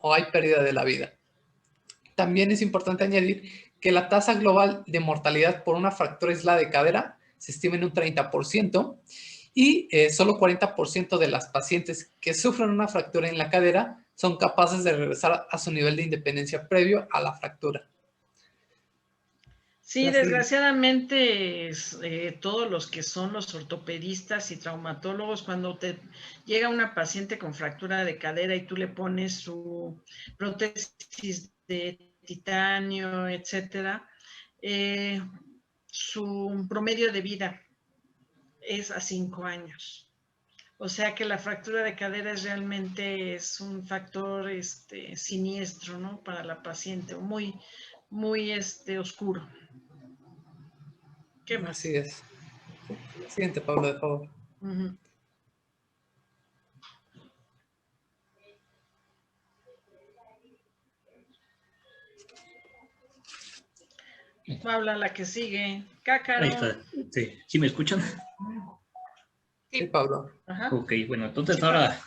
hay pérdida de la vida. También es importante añadir que la tasa global de mortalidad por una fractura aislada de cadera se estima en un 30%, y solo 40% de las pacientes que sufren una fractura en la cadera son capaces de regresar a su nivel de independencia previo a la fractura. Sí, desgraciadamente todos los que son los ortopedistas y traumatólogos, cuando te llega una paciente con fractura de cadera y tú le pones su prótesis de titanio, etcétera, su promedio de vida es a 5 años. O sea que la fractura de cadera realmente es un factor siniestro, ¿no? Para la paciente, muy, muy oscuro. ¿Qué más? Así es. Siguiente, Pablo, de favor. Ujú. Paula, la que sigue. Cácaro. Ahí está. Sí, ¿sí me escuchan? Sí, Pablo. Ajá. Ok, bueno, entonces Sí, ahora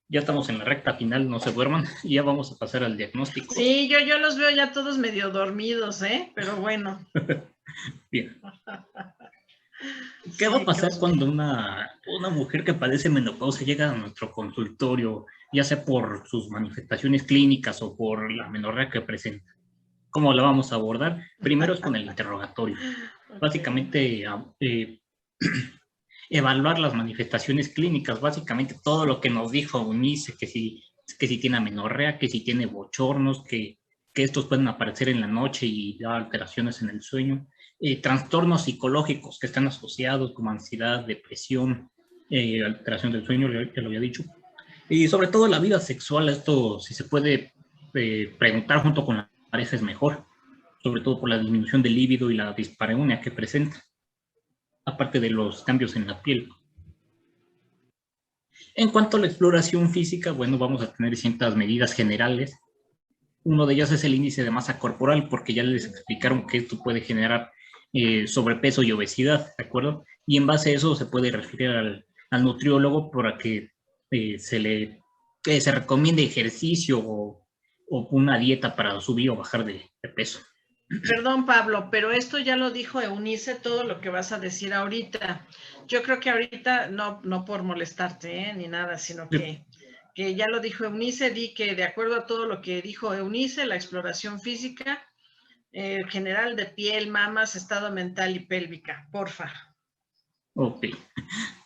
ya estamos en la recta final, no se duerman, y ya vamos a pasar al diagnóstico. Sí, yo los veo ya todos medio dormidos, ¿eh? Pero bueno. Bien. ¿Qué va a pasar Sí, cuando una mujer que padece menopausia llega a nuestro consultorio, ya sea por sus manifestaciones clínicas o por la menorrea que presenta? ¿Cómo la vamos a abordar? Primero es con el interrogatorio. Básicamente, evaluar las manifestaciones clínicas, básicamente todo lo que nos dijo Eunice, que si tiene amenorrea, que si tiene bochornos, que estos pueden aparecer en la noche y dar alteraciones en el sueño, trastornos psicológicos que están asociados como ansiedad, depresión, alteración del sueño, ya lo había dicho, y sobre todo la vida sexual. Esto, si se puede preguntar junto con la pareja, es mejor, sobre todo por la disminución del líbido y la dispareunia que presenta, aparte de los cambios en la piel. En cuanto a la exploración física, bueno, vamos a tener ciertas medidas generales. Uno de ellos es el índice de masa corporal, porque ya les explicaron que esto puede generar sobrepeso y obesidad, ¿de acuerdo? Y en base a eso se puede referir al nutriólogo para que se recomiende ejercicio o una dieta para subir o bajar de peso. Perdón, Pablo, pero esto ya lo dijo Eunice, todo lo que vas a decir ahorita. Yo creo que ahorita, no por molestarte, ni nada, sino que ya lo dijo Eunice, di que de acuerdo a todo lo que dijo Eunice, la exploración física, general de piel, mamas, estado mental y pélvica, porfa. Ok.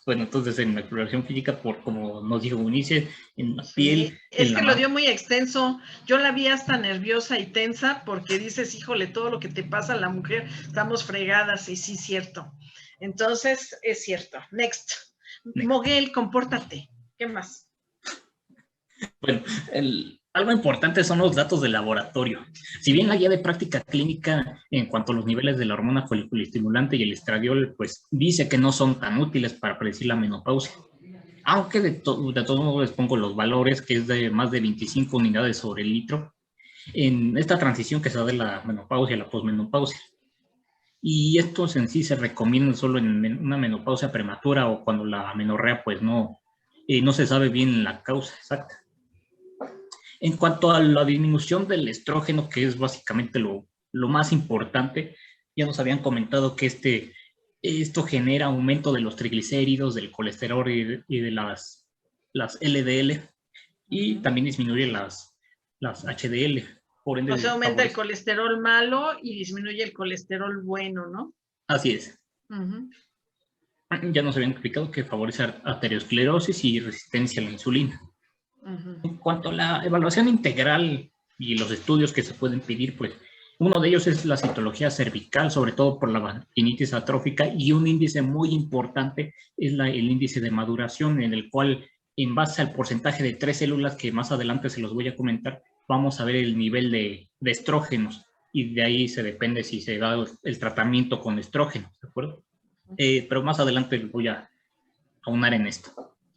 Bueno, entonces en la exploración física, como nos dijo Eunice, en la piel... Es que lo dio muy extenso. Yo la vi hasta nerviosa y tensa porque dices, híjole, todo lo que te pasa a la mujer, estamos fregadas, y sí, cierto. Entonces, es cierto. Next. Moguel, compórtate. ¿Qué más? Bueno, algo importante son los datos de laboratorio. Si bien la guía de práctica clínica en cuanto a los niveles de la hormona foliculoestimulante y el estradiol, pues dice que no son tan útiles para predecir la menopausia. Aunque de todos modos les pongo los valores, que es de más de 25 unidades sobre el litro, en esta transición que se da de la menopausia a la posmenopausia. Y estos en sí se recomiendan solo en una menopausia prematura o cuando la menorrea pues no se sabe bien la causa exacta. En cuanto a la disminución del estrógeno, que es básicamente lo más importante, ya nos habían comentado que esto genera aumento de los triglicéridos, del colesterol y de las LDL, y también disminuye las HDL. Por ende, o sea, aumenta el colesterol malo y disminuye el colesterol bueno, ¿no? Así es. Ya nos habían explicado que favorece arteriosclerosis y resistencia a la insulina. En cuanto a la evaluación integral y los estudios que se pueden pedir, pues uno de ellos es la citología cervical, sobre todo por la vaginitis atrófica, y un índice muy importante es el índice de maduración, en el cual, en base al porcentaje de 3 células que más adelante se los voy a comentar, vamos a ver el nivel de estrógenos, y de ahí se depende si se da el tratamiento con estrógenos, ¿de acuerdo? Pero más adelante voy a aunar en esto.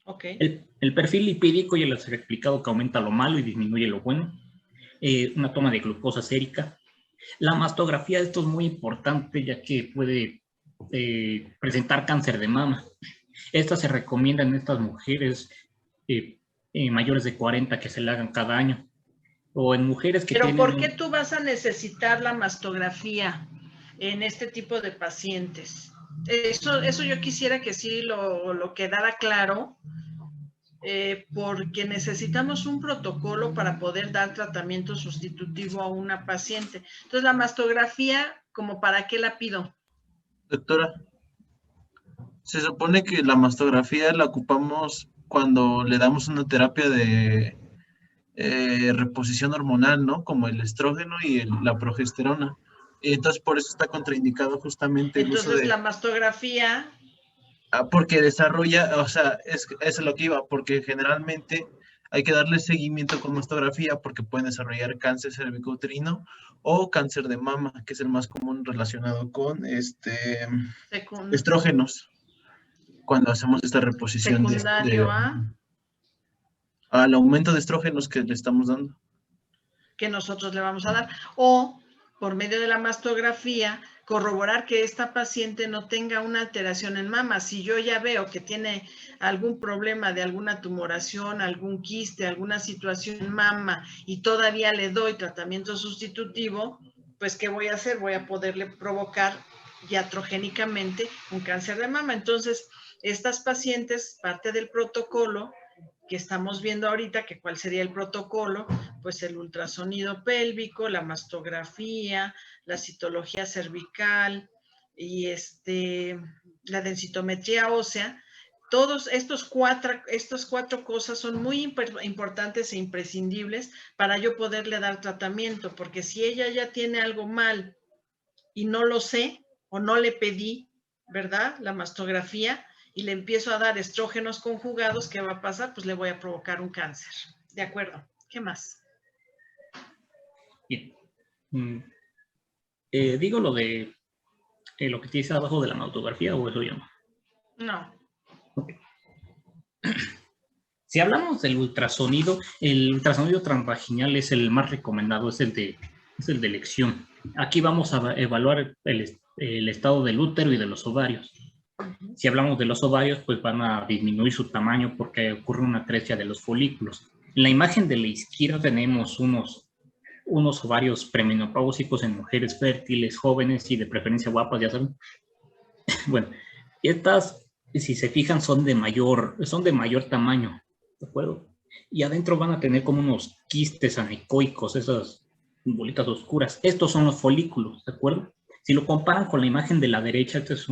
Okay. El perfil lipídico ya les he explicado que aumenta lo malo y disminuye lo bueno. Una toma de glucosa sérica. La mastografía, esto es muy importante ya que puede presentar cáncer de mama. Esta se recomienda en estas mujeres mayores de 40 que se la hagan cada año. O en mujeres que Pero ¿por qué tú vas a necesitar la mastografía en este tipo de pacientes? Eso yo quisiera que sí lo quedara claro, porque necesitamos un protocolo para poder dar tratamiento sustitutivo a una paciente. Entonces, la mastografía, ¿como para qué la pido? Doctora, se supone que la mastografía la ocupamos cuando le damos una terapia de reposición hormonal, ¿no? Como el estrógeno y la progesterona. Y entonces por eso está contraindicado justamente el uso de... Entonces la mastografía... porque desarrolla, o sea, eso es lo que iba, porque generalmente hay que darle seguimiento con mastografía porque pueden desarrollar cáncer cervicouterino o cáncer de mama, que es el más común relacionado con estrógenos. cuando hacemos esta reposición secundario al aumento de estrógenos que le estamos dando. Que nosotros le vamos a dar. O por medio de la mastografía, corroborar que esta paciente no tenga una alteración en mama. Si yo ya veo que tiene algún problema de alguna tumoración, algún quiste, alguna situación en mama y todavía le doy tratamiento sustitutivo, pues ¿qué voy a hacer? Voy a poderle provocar iatrogénicamente un cáncer de mama. Entonces, estas pacientes, parte del protocolo que estamos viendo ahorita, que cuál sería el protocolo, pues el ultrasonido pélvico, la mastografía, la citología cervical y la densitometría ósea. Todos estas cuatro cosas son muy importantes e imprescindibles para yo poderle dar tratamiento, porque si ella ya tiene algo mal y no lo sé o no le pedí, ¿verdad? La mastografía, y le empiezo a dar estrógenos conjugados, ¿qué va a pasar? Pues le voy a provocar un cáncer. ¿De acuerdo? ¿Qué más? Bien. Digo lo de lo que tienes abajo de la mastografía, o eso yo no. No. Okay. Si hablamos del ultrasonido, el ultrasonido transvaginal es el más recomendado, es el de elección. Aquí vamos a evaluar el estado del útero y de los ovarios. Si hablamos de los ovarios, pues van a disminuir su tamaño porque ocurre una atresia de los folículos. En la imagen de la izquierda tenemos unos ovarios premenopáusicos en mujeres fértiles, jóvenes y de preferencia guapas, ya saben. Bueno, estas, si se fijan, son de mayor tamaño, ¿de acuerdo? Y adentro van a tener como unos quistes anecoicos, esas bolitas oscuras. Estos son los folículos, ¿de acuerdo? Si lo comparan con la imagen de la derecha, este es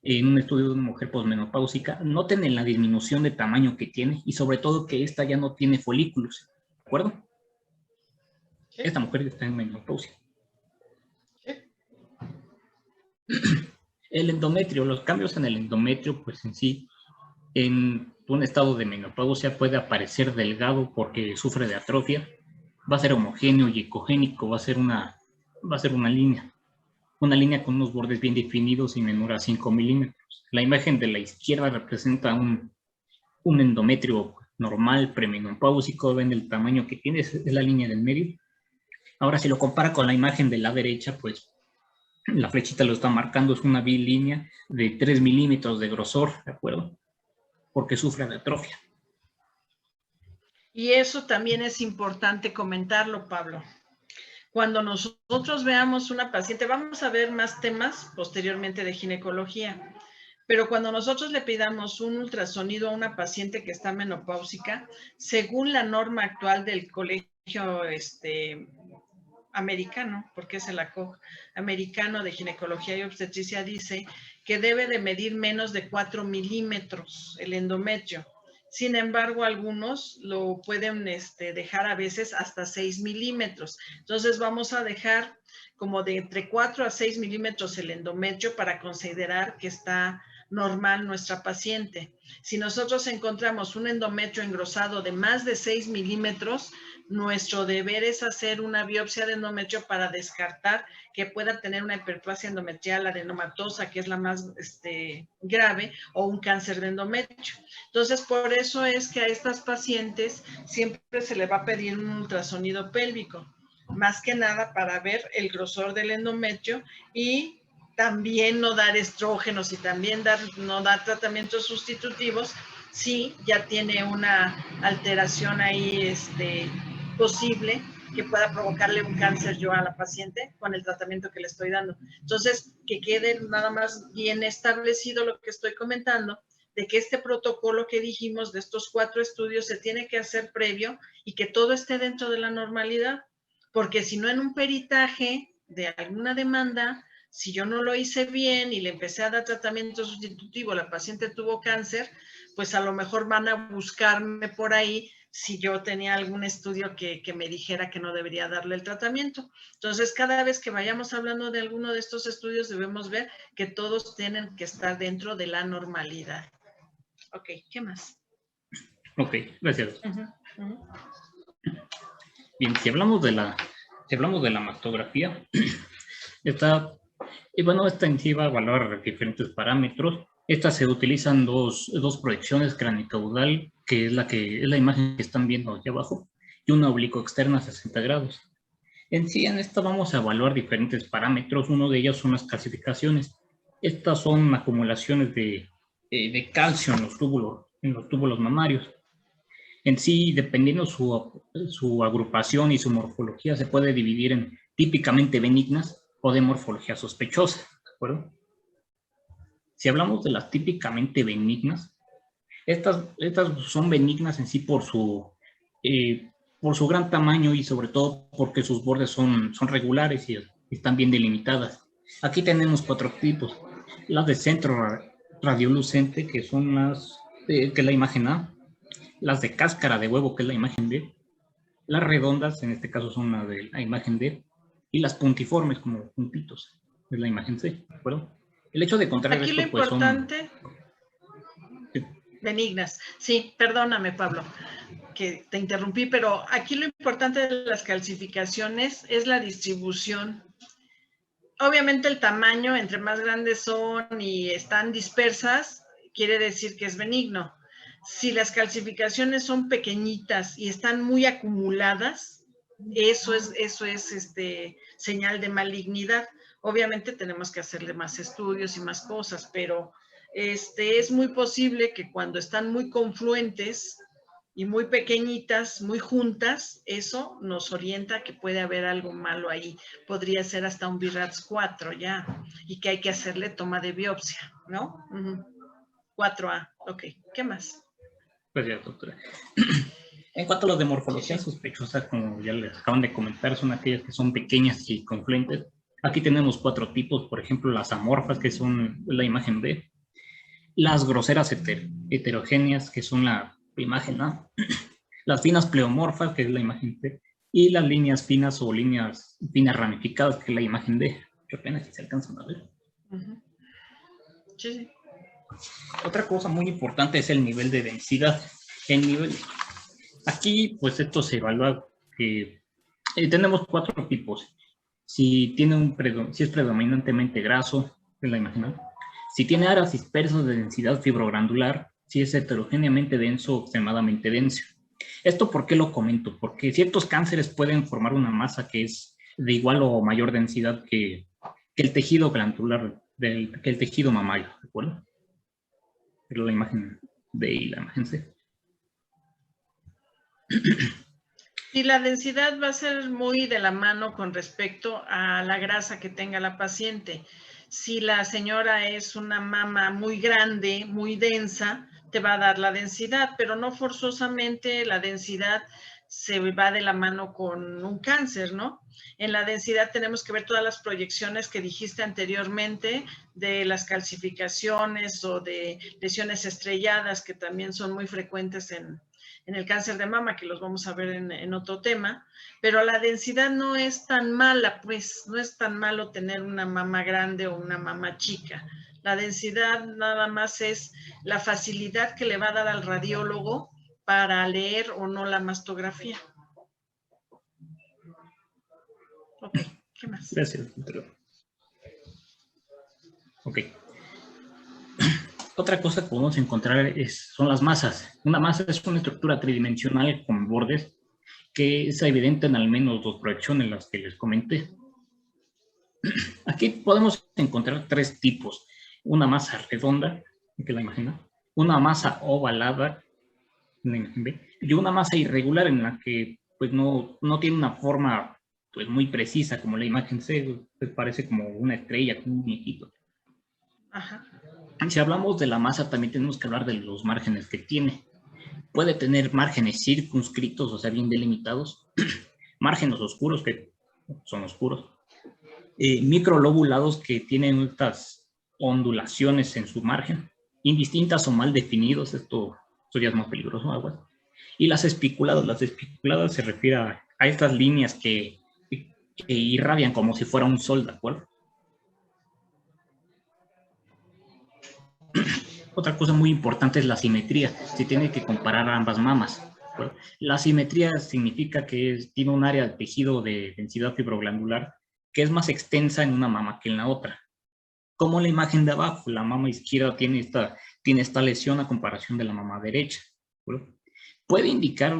en un estudio de una mujer posmenopáusica, noten en la disminución de tamaño que tiene y sobre todo que esta ya no tiene folículos, ¿de acuerdo? ¿Sí? Esta mujer está en menopausia. ¿Sí? El endometrio, los cambios en el endometrio, pues en sí, en un estado de menopausia puede aparecer delgado porque sufre de atrofia, va a ser homogéneo y ecogénico, va a ser una línea. Una línea con unos bordes bien definidos y menor a 5 milímetros. La imagen de la izquierda representa un endometrio normal, premenopáusico, ven el tamaño que tiene, es la línea del medio. Ahora, si lo compara con la imagen de la derecha, pues la flechita lo está marcando, es una bilínea de 3 milímetros de grosor, ¿de acuerdo? Porque sufre de atrofia. Y eso también es importante comentarlo, Pablo. Cuando nosotros veamos una paciente, vamos a ver más temas posteriormente de ginecología, pero cuando nosotros le pidamos un ultrasonido a una paciente que está menopáusica, según la norma actual del colegio americano, porque es el ACOG, americano de ginecología y obstetricia, dice que debe de medir menos de 4 milímetros el endometrio. Sin embargo, algunos lo pueden dejar a veces hasta 6 milímetros. Entonces vamos a dejar como de entre 4 a 6 milímetros el endometrio para considerar que está normal nuestra paciente. Si nosotros encontramos un endometrio engrosado de más de 6 milímetros, nuestro deber es hacer una biopsia de endometrio para descartar que pueda tener una hiperplasia endometrial adenomatosa, que es la más grave, o un cáncer de endometrio. Entonces, por eso es que a estas pacientes siempre se le va a pedir un ultrasonido pélvico, más que nada para ver el grosor del endometrio y también no dar estrógenos y también no dar tratamientos sustitutivos si ya tiene una alteración ahí posible que pueda provocarle un cáncer yo a la paciente con el tratamiento que le estoy dando. Entonces, que quede nada más bien establecido lo que estoy comentando, de que este protocolo que dijimos de estos 4 estudios se tiene que hacer previo y que todo esté dentro de la normalidad, porque si no en un peritaje de alguna demanda, si yo no lo hice bien y le empecé a dar tratamiento sustitutivo, la paciente tuvo cáncer, pues a lo mejor van a buscarme por ahí si yo tenía algún estudio que me dijera que no debería darle el tratamiento. Entonces, cada vez que vayamos hablando de alguno de estos estudios, debemos ver que todos tienen que estar dentro de la normalidad. Ok, ¿qué más? Ok, gracias. Bien, si hablamos de la mastografía, esta en sí va a evaluar diferentes parámetros. Estas se utilizan dos proyecciones, craneocaudal, que es la imagen que están viendo aquí abajo, y una oblicuo externa a 60 grados. En sí, en esta vamos a evaluar diferentes parámetros. Uno de ellos son las calcificaciones. Estas son acumulaciones de calcio en los túbulos mamarios. En sí, dependiendo su agrupación y su morfología, se puede dividir en típicamente benignas o de morfología sospechosa, ¿de acuerdo? Si hablamos de las típicamente benignas, estas son benignas en sí por su gran tamaño y sobre todo porque sus bordes son regulares y están bien delimitadas. Aquí tenemos 4 tipos. Las de centro radiolucente, que son que es la imagen A. Las de cáscara de huevo, que es la imagen B. Las redondas, en este caso, son las de la imagen D. Y las puntiformes, como puntitos, es la imagen C, ¿de acuerdo? El hecho de contraer Aquí esto, lo pues importante... Sí. Benignas. Sí, perdóname, Pablo, que te interrumpí, pero aquí lo importante de las calcificaciones es la distribución. Obviamente el tamaño, entre más grandes son y están dispersas, quiere decir que es benigno. Si las calcificaciones son pequeñitas y están muy acumuladas, eso es señal de malignidad. Obviamente tenemos que hacerle más estudios y más cosas, pero es muy posible que cuando están muy confluentes y muy pequeñitas, muy juntas, eso nos orienta que puede haber algo malo ahí. Podría ser hasta un BIRATS 4 ya, y que hay que hacerle toma de biopsia, ¿no? 4A, ok. ¿Qué más? Pues ya, doctora. En cuanto a las de morfología sospechosa, como ya les acaban de comentar, son aquellas que son pequeñas y confluentes. Aquí tenemos 4 tipos, por ejemplo, las amorfas, que son la imagen B, las groseras heterogéneas, que son la imagen A, las finas pleomorfas, que es la imagen C, y las líneas finas o líneas finas ramificadas, que es la imagen D. Qué pena si se alcanzan a ver. Sí. Otra cosa muy importante es el nivel de densidad. Aquí, pues esto se evalúa que tenemos 4 tipos. Si es predominantemente graso, es la imagen A. Si tiene áreas dispersas de densidad fibroglandular, si es heterogéneamente denso o extremadamente denso. ¿Esto por qué lo comento? Porque ciertos cánceres pueden formar una masa que es de igual o mayor densidad que el tejido glandular, que el tejido mamario, ¿de acuerdo? Pero la imagen D y la imagen C. Y la densidad va a ser muy de la mano con respecto a la grasa que tenga la paciente. Si la señora es una mama muy grande, muy densa, te va a dar la densidad, pero no forzosamente la densidad se va de la mano con un cáncer, ¿no? En la densidad tenemos que ver todas las proyecciones que dijiste anteriormente de las calcificaciones o de lesiones estrelladas, que también son muy frecuentes en el cáncer de mama, que los vamos a ver en otro tema, pero la densidad no es tan mala, pues no es tan malo tener una mama grande o una mama chica. La densidad nada más es la facilidad que le va a dar al radiólogo para leer o no la mastografía. Ok, ¿qué más? Gracias, doctor. Ok. Otra cosa que podemos encontrar son las masas. Una masa es una estructura tridimensional con bordes que es evidente en al menos 2 proyecciones, las que les comenté. Aquí podemos encontrar 3 tipos. Una masa redonda, que la imagen A, una masa ovalada, la imagen B, y una masa irregular en la que pues, no tiene una forma pues, muy precisa, como la imagen C, pues, parece como una estrella, como un muñequito. Ajá. Si hablamos de la masa, también tenemos que hablar de los márgenes que tiene. Puede tener márgenes circunscritos, o sea, bien delimitados, márgenes oscuros, que son oscuros, microlobulados que tienen estas ondulaciones en su margen, indistintas o mal definidos, esto ya es más peligroso, aguas. Y las espiculadas se refiere a estas líneas que irradian como si fuera un sol, ¿de acuerdo? Otra cosa muy importante es la simetría. Se tiene que comparar ambas mamas. La simetría significa que tiene un área de tejido de densidad fibroglandular que es más extensa en una mama que en la otra. Como la imagen de abajo, la mama izquierda tiene esta lesión a comparación de la mama derecha. ¿De acuerdo? Puede indicar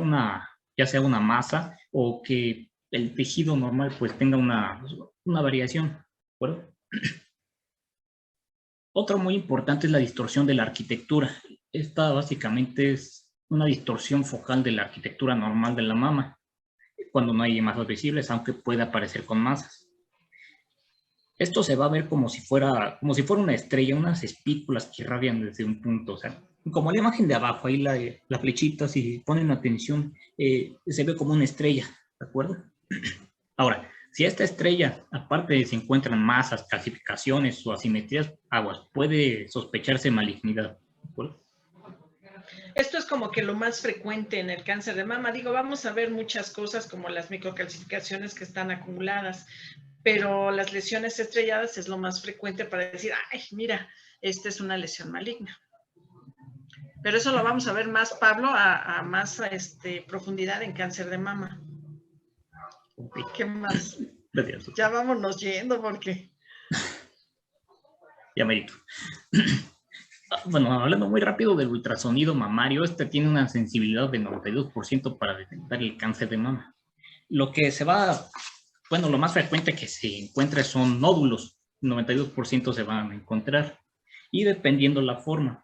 ya sea una masa o que el tejido normal pues tenga una variación. ¿De acuerdo? Otro muy importante es la distorsión de la arquitectura. Esta básicamente es una distorsión focal de la arquitectura normal de la mama, cuando no hay masas visibles, aunque puede aparecer con masas. Esto se va a ver como si fuera una estrella, unas espículas que irradian desde un punto. O sea, como la imagen de abajo, ahí la flechita, si ponen atención, se ve como una estrella, ¿de acuerdo? Ahora, si esta estrella, aparte de se encuentran masas, calcificaciones o asimetrías, aguas, puede sospecharse malignidad, ¿de acuerdo? Esto es como que lo más frecuente en el cáncer de mama. Digo, vamos a ver muchas cosas como las microcalcificaciones que están acumuladas, pero las lesiones estrelladas es lo más frecuente para decir, ay, mira, esta es una lesión maligna. Pero eso lo vamos a ver más, Pablo, a más profundidad en cáncer de mama. Okay. ¿Qué más? Gracias. Ya vámonos yendo porque... Ya merito. Bueno, hablando muy rápido del ultrasonido mamario, tiene una sensibilidad de 92% para detectar el cáncer de mama. Lo más frecuente que se encuentra son nódulos, 92% se van a encontrar, y dependiendo la forma.